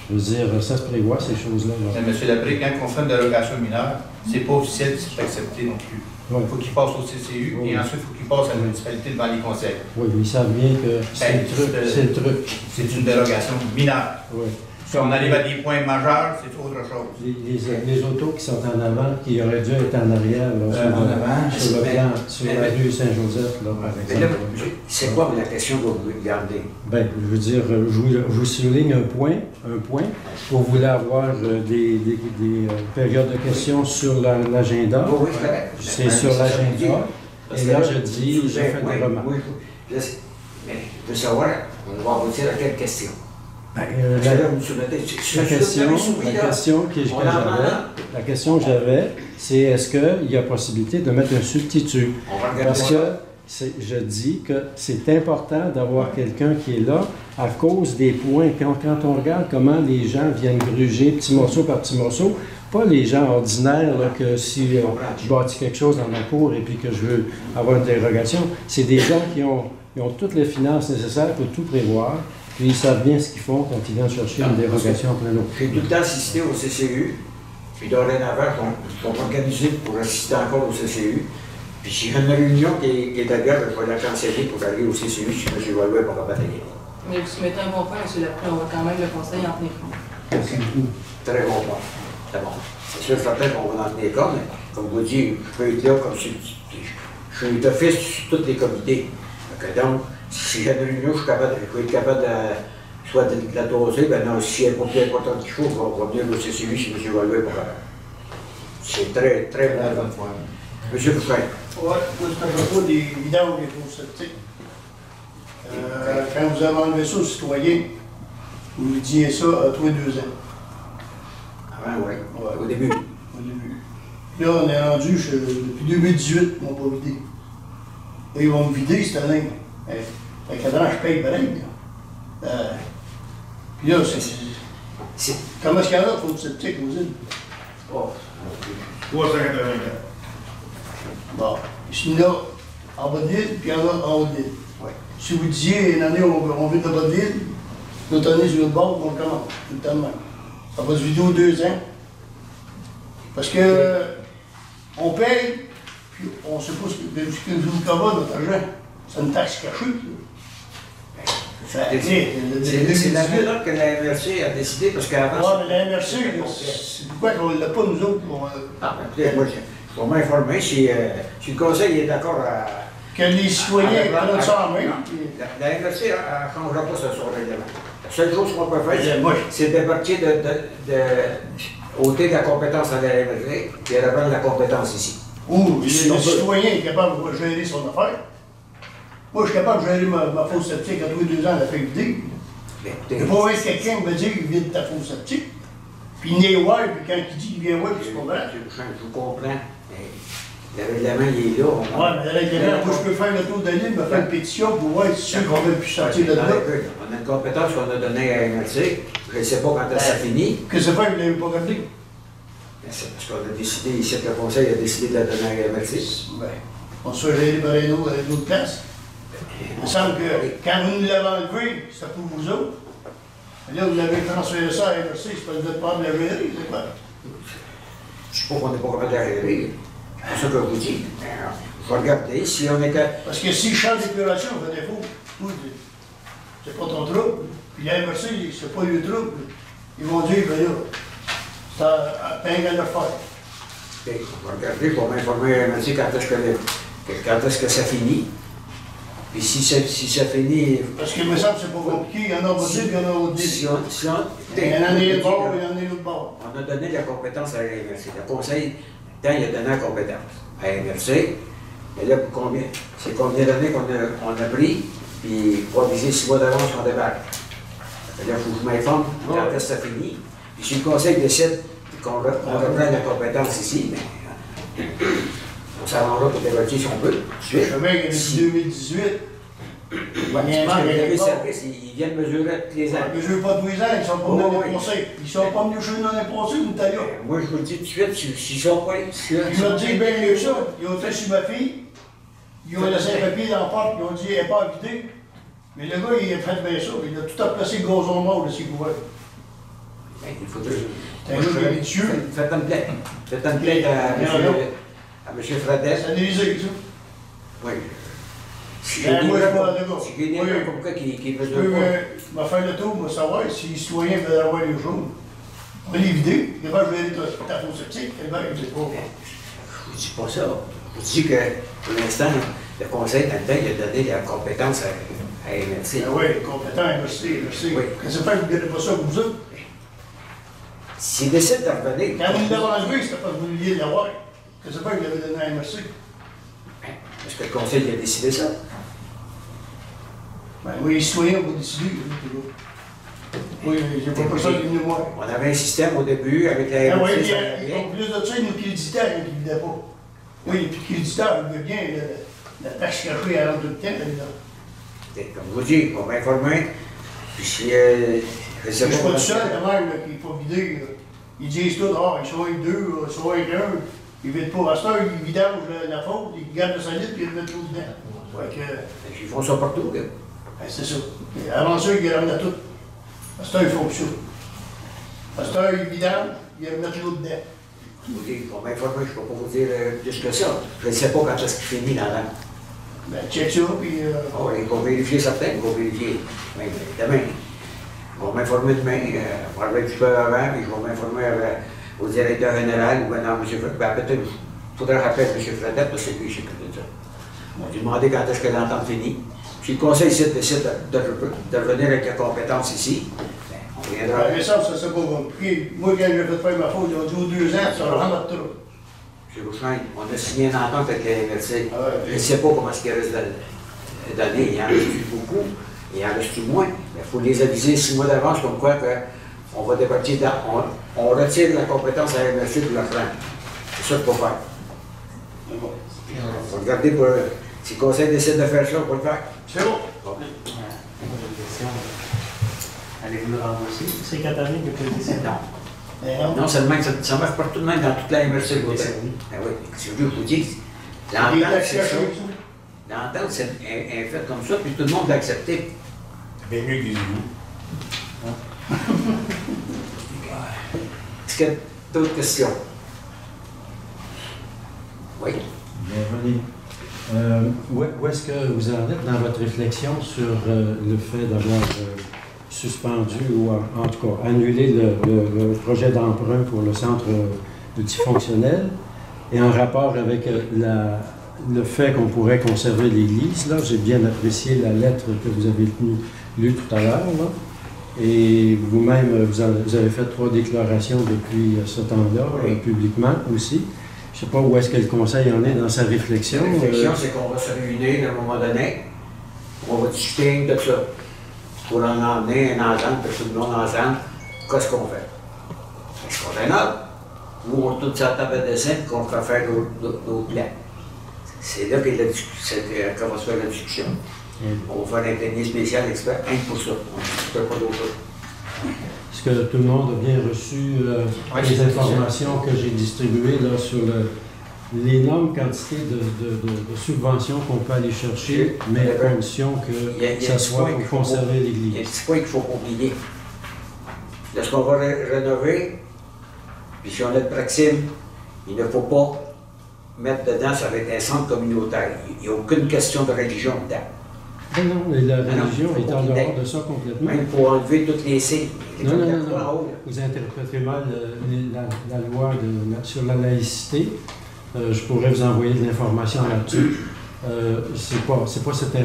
je veux dire, ça se prévoit, ces choses-là. Monsieur Labré, quand on fait une dérogation mineure, c'est pas officiel, c'est pas accepté non plus. Il faut qu'il passe au CCU et ensuite il faut qu'il passe à la municipalité devant les conseils. Oui, ils savent bien que c'est le truc. C'est une dérogation mineure. Oui. Si on arrive à des points majeurs, c'est autre chose. Les autos qui sont en avant, qui auraient dû être en arrière, là, sur le plan, sur la rue Saint-Joseph, là, par exemple. C'est quoi la question que vous voulez garder? Bien, je veux dire, je vous souligne un point, pour vous voulez avoir des périodes de questions sur l'agenda. Oui, c'est sur l'agenda. Et là, je dis, j'ai fait des remarques. Oui, mais de savoir, on va aboutir à quelle question? La question que j'avais, c'est est-ce qu'il y a possibilité de mettre un substitut? Parce que je dis que c'est important d'avoir quelqu'un qui est là à cause des points. Quand on regarde comment les gens viennent gruger petit morceau par petit morceau, pas les gens ordinaires, là, que si je bâtis quelque chose dans ma cour et puis que je veux avoir une dérogation, c'est des gens qui ont toutes les finances nécessaires pour tout prévoir. Puis ils savent bien ce qu'ils font quand ils viennent chercher une dérogation en plein eau. J'ai tout le temps assisté au CCU, puis dorénavant, ils sont organisés pour assister encore au CCU. Puis s'il y a une réunion qui est à l'heure, je vais la canceller pour aller au CCU si M. Wallois n'est pas capable d'aller. Mais vous soumettez un bon point, M. Lapré, on va quand même le conseil en tenir compte. Très bon point. C'est bon. C'est sûr, certain qu'on va en tenir compte, mais comme vous dites, je peux être là comme si je suis d'office sur tous les comités. Donc, si j'ai une réunion, je peux être capable soit de la doser, ben non, si elle n'est pas plus importante qu'il faut, on va venir au CCU si M. Wallois n'est pas capable. C'est très, très bon point. M. Boucher. Oui, c'est à propos des vidanges des fours septiques. Quand vous avez enlevé ça aux citoyens, vous disiez ça à tous les 2 ans. Avant, oui. Au début. Au début. Là, on est rendu, depuis 2018, ils m'ont pas vidé. Là, ils vont me vider cette année. Fait que là, je paye pareil. Puis là, c'est. Comment est-ce qu'il y en a de fours septiques aux îles? Oh. 384. Bon. Il y en a en bas de l'île, puis il y en a en haut de l'île. Oui. Si vous disiez, une année, on vide de bas de l'île, l'autre année, sur l'autre bord, on commence. Tout le temps de même. Ça va se vider aux 2 ans. Parce que on paye, puis on ne sait pas ce que nous commande notre argent. C'est une taxe cachée. C'est la méthode que la MRC a décidé, parce qu'avant... Oui, mais la MRC, c'est pourquoi qu'on ne l'a pas, nous autres. Moi, Je vais m'informer si le conseil est d'accord à... Que les citoyens prennent ça en main. La MRC ne changera pas ce règlement. La seule chose qu'on peut faire, c'est de partir ôter la compétence à la MRC et reprendre la compétence ici. Ou le citoyen est capable de gérer son affaire. Moi, je suis capable de gérer ma fosse septique à tous les 2 ans, la fait vider. Il ne faut pas être quelqu'un qui me dit qu'il vide ta fosse septique. Puis il n'est ouais, puis quand il dit qu'il vient ouais, puis c'est pas vrai. Je vous comprends. Le règlement, il est là. Ouais, mais le règlement, moi, je peux faire le tour de l'île, me faire une pétition pour voir si c'est qu'on veut plus sortir de là. On a une compétence qu'on a donnée à MRC. Je ne sais pas quand ça finit. Que c'est pas que vous ne l'avez pas gardé? C'est parce qu'on a décidé, ici, que le conseil a décidé de la donner à MRC. Ben, on se fait gérer par les autres places. Il me semble que quand vous nous l'avez enlevé, c'était pour vous autres. Et là, vous l'avez transféré ça à MRC, c'est parce que vous êtes pas de la gérer, c'est quoi? Je ne sais pas qu'on n'est pas capable de la gérer. C'est ça que je vous dis. Je vais regarder si on était... Parce que si je change d'épuration, on fait défaut. C'est pas ton trouble. Puis la MRC, c'est pas le trouble. Ils vont dire, ben là, c'est à peine à leur faire. Je vais regarder, je vais m'informer à MRC quand est-ce que ça finit. Puis si ça finit... Parce qu'il me semble que c'est pas compliqué, il y en a possible, il y en a autre. Il y en a un bord, il y en a l'autre bord. On a donné la compétence à la MRC. Le conseil, il a donné la compétence à la MRC. Mais là, c'est combien d'années qu'on a pris, puis pour viser 6 mois d'avance, on débarque. Là, il faut que je m'informe quand est-ce que ça finit. Puis si le conseil décide qu'on reprend la compétence ici, bien, on s'arrangera pour débattre si on peut. Je sais bien que depuis 2018, les services, ils viennent mesurer tous les ans. Ils ne mesurent pas tous les ans, ils sont pas venus dans les conseils. Ils ne sont pas venus chez nous dans les conseils, nous t'as là. Moi, je vous le dis tout de suite, s'ils sont pas... Ils m'ont dit bien mieux ça. Ils ont fait sur ma fille. Ils ont laissé un papier dans la porte, ils ont dit elle n'est pas vidée. Mais le gars, il a fait bien ça. Il a tout replacé le gazon mort de ses couverts. Il faudrait... C'est un gars délicieux. Faites une plainte. Faites une plainte à M. Fradette. C'est analysé, ça. Oui. Si Ben, moi, je vois le gars. Si j'ai des gens comme ça qui veulent Je peux faire le tour pour savoir si les citoyens veulent avoir les jours. On va les vider. Il va gérer ta fosse septique. Il va les pas. Je vous dis pas ça. Je vous dis que, pour l'instant, le conseil, dans le temps, il a donné la compétence à MRC. Ah oui, compétent, merci. Oui. Qu'est-ce que ça fait que vous ne gardez pas ça pour vous autres? S'il décide de revenir... Quand vous l'avez enlevé, c'était parce que vous vouliez l'avoir. Qu'est-ce que ça fait que vous l'avez donné à MRC? Est-ce que le conseil a décidé ça? Ben oui, les citoyens vont décider. Oui, j'ai pas personne qui est venu me voir. On avait un système au début avec la Ah oui, MRC. en plus de ça, il nous créditaire qui ne vidaient pas. Oui, les créditeurs, il veut bien, la taxe cachée à l'entre tout le temps, là. Comme je vous dis, on va m'informer. Puis si... Je ne suis pas tout seul, quand même, qu'il faut vider. Ils disent tout, ils sont avec 2, ils sont avec 1. Ils ne vident pas. À ce temps, ils vidangent la faute, ils gardent le solide, puis ils le mettent tout dedans. Ils font ça partout, là. C'est ça. Et avant ça, ils ramenaient tout. À ce temps, ils font ça. À ce temps, ils vidangent, ils remettent l'eau dedans. Je vous dis, on va m'informer, je ne peux pas vous dire plus que ça. Je ne sais pas quand est-ce qu'il finit dans l'an. Ben, check ça, puis... On va vérifier certains, on va vérifier. Mais demain. Je vais m'informer demain, je vais arriver un petit peu avant, puis je vais m'informer au directeur général, ou bien non, M. Fredette. Ben, peut-être, il faudrait rappeler M. Fredette, parce que c'est lui qui s'occupe de ça. On va lui demander quand est-ce que l'entente finit. Si le conseil décide de revenir avec la compétence ici, ben, on viendra. Mais ça, c'est pas compliqué. Moi, quand j'ai fait faire ma faute, ils ont dit aux 2 ans, ça va rendre trop. M. Bouchard, on a signé une entente avec la MRC. Je ne sais pas comment est-ce qu'il reste d'années. Il en reste beaucoup. Il en reste moins. Il faut les aviser 6 mois d'avance, comme quoi on va départir, on retire la compétence à la MRC pour la prendre. C'est ça qu'il faut faire. Il faut regarder pour. Si le conseil décide de faire ça, on va le faire. C'est bon. Allez-vous le rembourser? C'est 4 années que vous avez Non. Non, seulement que ça marche partout de même dans toute la MRC. Oui, c'est ce que je vous dis. L'entente, c'est ça. L'entente, est faite comme ça, puis tout le monde l'a accepté. Bien mieux que les égouts. Est-ce qu'il y a d'autres questions? Oui. Bienvenue. Où est-ce que vous en êtes dans votre réflexion sur le fait d'avoir suspendu ou en tout cas annulé le projet d'emprunt pour le centre multifonctionnel Et en rapport avec le fait qu'on pourrait conserver l'église, là, j'ai bien apprécié la lettre que vous avez lue tout à l'heure, là. Et vous-même, vous avez fait 3 déclarations depuis ce temps-là, publiquement aussi. Je ne sais pas où est-ce que le Conseil en est dans sa réflexion. La réflexion, c'est qu'on va se réunir à un moment donné, on va discuter de ça, pour en emmener un entente, pour tout le monde ensemble, qu'est-ce qu'on fait? Est-ce qu'on rénove? Ou on tourne sur la table de dessin et qu'on fait faire nos plans? C'est là que va se faire la discussion. On va faire un panier spécial expert, rien pour ça. On ne fait pas d'autre chose. Est-ce que tout le monde a bien reçu les informations que j'ai distribuées là, sur l'énorme quantité de subventions qu'on peut aller chercher, mais à condition que ça soit pour conserver l'Église? Il y a un petit point qu'il faut oublier. Lorsqu'on va rénover, puis si on a le Praxim, il ne faut pas mettre dedans, ça va être un centre communautaire. Il n'y a aucune question de religion dedans. Non, mais la religion est en dehors de ça complètement. Même pour enlever toutes les signes. Non. Vous interprétez mal la loi sur la laïcité. Je pourrais vous envoyer de l'information là-dessus. C'est pas cette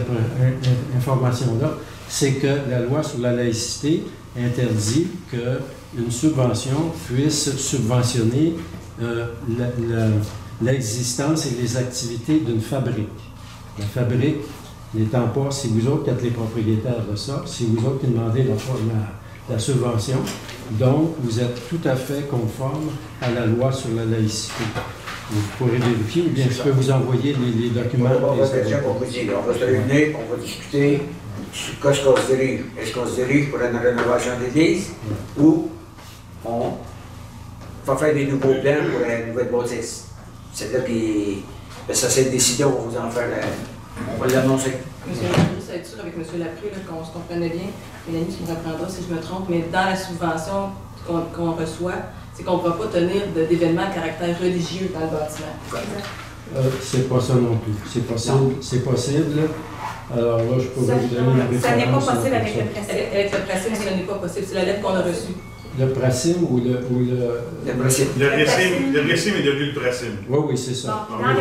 information-là. C'est que la loi sur la laïcité interdit qu'une subvention puisse subventionner l'existence et les activités d'une fabrique. La fabrique n'étant pas, si vous autres qui êtes les propriétaires de ça, si vous autres qui demandez la subvention, donc vous êtes tout à fait conforme à la loi sur la laïcité. Vous pourrez vérifier, ou bien je peux vous envoyer les documents. On va se réunir, on va discuter sur quoi est-ce qu'on se dirige. Est-ce qu'on se dirige pour une rénovation d'église ou on va faire des nouveaux plans pour une nouvelle bâtisse? C'est là que ça s'est décidé, on va vous en faire, on va l'annoncer. Monsieur le maire, juste être sûr avec M. Lapré qu'on se comprenait bien, Mélanie, tu me reprendras si je me trompe, mais dans la subvention qu'on reçoit, c'est qu'on ne pourra pas tenir d'événements à caractère religieux dans le bâtiment. C'est pas ça non plus. C'est possible. C'est possible. Alors là, je pourrais vous donner une référence. Ça n'est pas possible avec le Praxim. Avec le Praxim, ce n'est pas possible. C'est la lettre qu'on a reçue. Le Praxim ou le... Le Praxim est devenu le Praxim. Oui, c'est ça. Là,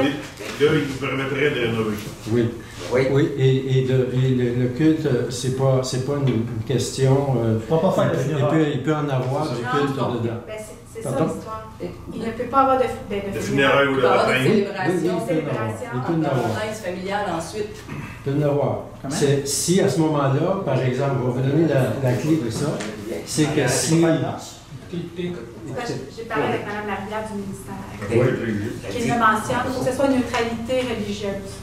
il vous permettrait de rénover. Oui. Et le culte, c'est pas une question... il peut en avoir du culte dedans. C'est ça l'histoire. Il ne peut pas avoir de funérailles ou de célébration. Il peut en avoir. Familiale ensuite. Il peut en avoir. Si à ce moment-là, par exemple, on va vous donner la clé de ça, c'est que si... J'ai parlé avec Mme Labrière du ministère, qui me mentionne qu'il faut que ce soit une neutralité religieuse.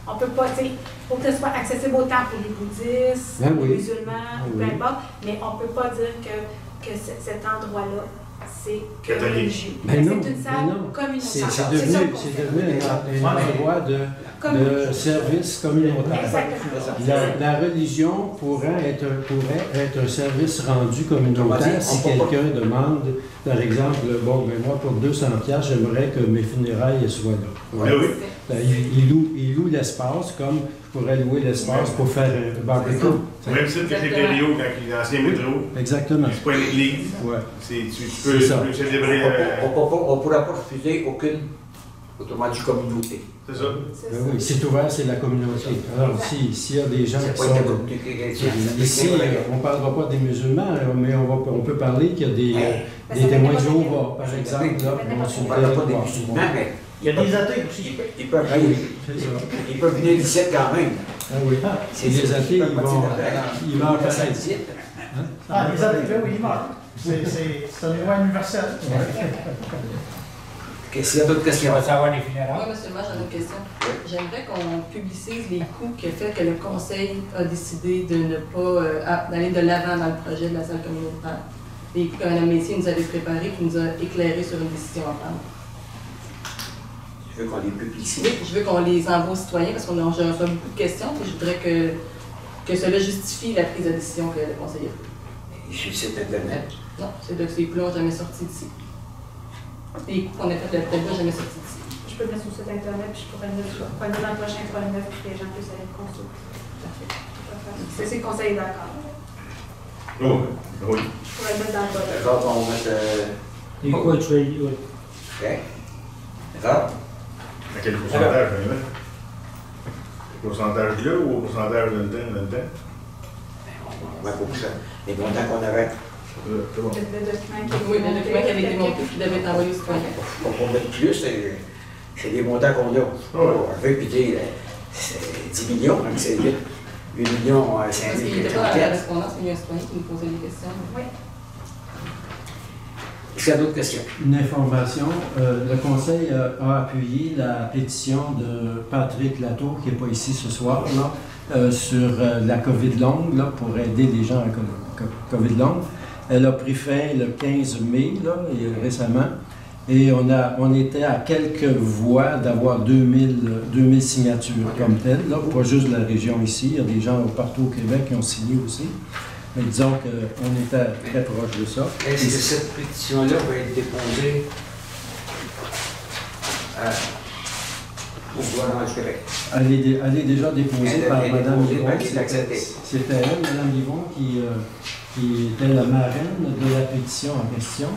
On ne peut pas, il faut que ce soit accessible autant pour les bouddhistes, les musulmans, peu importe, mais on ne peut pas dire que cet endroit-là, c'est religieux. C'est une salle communautaire. C'est devenu un endroit de service communautaire. La religion pourrait être un service rendu communautaire si quelqu'un demande, par exemple, moi pour 200$, j'aimerais que mes funérailles soient là. Ouais. Il loue l'espace comme je pourrais louer l'espace pour faire un barbecue. Même si c'est Rio, quand il y a l'ancien métro. Exactement. C'est pas une église. Ouais. Tu peux célébrer. On ne pourra pas refuser aucune, autrement dit, communauté. C'est ça. Oui, c'est ouvert, c'est la communauté. Alors, s'il y a des gens qui sont... Ici, on ne parlera pas des musulmans, mais on peut parler qu'il y a des témoins de Jéhovah, par exemple. On ne parlera pas des musulmans, mais... Il y a des athées aussi. Ils peuvent venir ici quand même. Ah oui. Les athées, ils meurent pareil. Les athées, oui, ils meurent. C'est une loi universelle. S'il y a d'autres questions? On va savoir les funérailles. Moi, monsieur le maire, j'ai une question. J'aimerais qu'on publicise les coûts qui fait que le conseil a décidé de ne pas d'aller de l'avant dans le projet de la salle communautaire. Les coûts que Mme Messier nous avait préparés, qui nous a éclairés sur une décision à prendre. Je veux qu'on les publicise. Oui, je veux qu'on les envoie aux citoyens parce qu'on reçoit beaucoup de questions et je voudrais que cela justifie la prise de décision que le conseil a prise. Sur le site Internet? Non, ces coûts-là n'ont jamais sorti d'ici. Les coûts qu'on a fait de l'appel-là n'ont jamais sorti d'ici. Je peux le mettre sur le site Internet puis je pourrais le mettre dans le prochain 3-9 puis que les gens puissent aller le consulter. Parfait. C'est le conseil d'accord. Oui. Je pourrais le mettre dans le bas. D'accord, on va mettre... Les coûts actuels, oui. OK. D'accord? À quel pourcentage, Jean-Yves? Le pourcentage là ou au pourcentage d'un temps? On va pour ça. Les montants qu'on avait. C'est bon. Le document Oui, le document qui avait été monté, qui devait être envoyé au citoyen. Pour qu'on mette plus, c'est des montants qu'on a. On veut piquer 10 millions, donc c'est 8 millions 5 Parce 000 qu'il n'était pas à la correspondance, mais il y a un citoyen qui nous posait des questions. Oui. Est-ce qu'il y a d'autres questions? Une information, le Conseil a appuyé la pétition de Patrick Latour, qui n'est pas ici ce soir, là, sur la COVID longue, là, pour aider les gens à COVID longue. Elle a pris fin le 15 mai, là, récemment, et on était à quelques voix d'avoir 2000 signatures comme telles, là, pas juste la région ici, il y a des gens partout au Québec qui ont signé aussi. Mais disons qu'on était très proche de ça. Est-ce que cette pétition-là va être déposée au gouvernement du Québec? Elle est déjà déposée par Mme Yvon. C'était C'était elle, Mme Yvon, qui était la marraine de la pétition en question.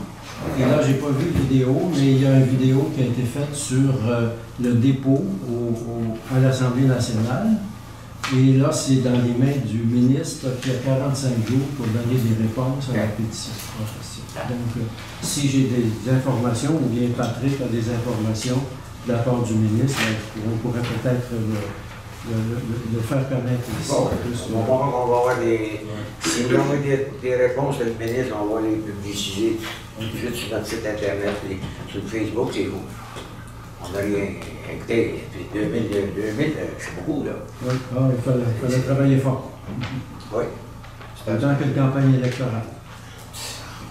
Et là, j'ai pas vu de vidéo, mais il y a une vidéo qui a été faite sur le dépôt à l'Assemblée nationale. Et là, c'est dans les mains du ministre qui a 45 jours pour donner des réponses à la pétition. Donc, si j'ai des informations, ou bien Patrick a des informations de la part du ministre, on pourrait peut-être le faire connaître ici. Bon, on va avoir si on a des réponses du ministre, on va les publiciser juste sur notre site internet, sur Facebook, c'est vous. On n'a rien. Écoutez, 2000, c'est beaucoup, là. Oui, il fallait travailler fort. Oui. C'est autant que la campagne électorale.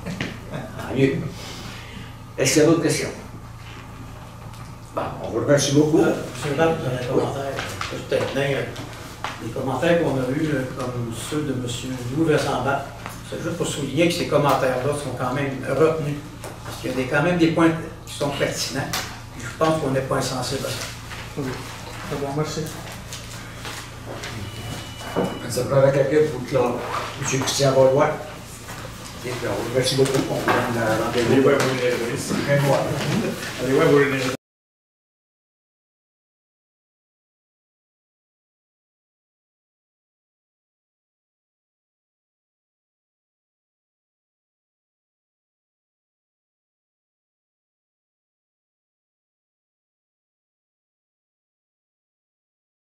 Tant mieux. Est-ce qu'il y a d'autres questions? Bon, on vous remercie beaucoup. Monsieur Rapp, vous avez un commentaire. Peut-être les commentaires qu'on a eus, comme ceux de M. Louis Vessambat. C'est juste pour souligner que ces commentaires-là sont quand même retenus. Parce qu'il y a quand même des points qui sont pertinents. Je pense qu'on n'est pas insensible à ça. Oui. C'est bon, merci. Ça prendra quelqu'un pour clore. M. Christian Vaudois. Et puis, on vous remercie beaucoup. On vous donne la rendez-vous. Allez, ouais, vous les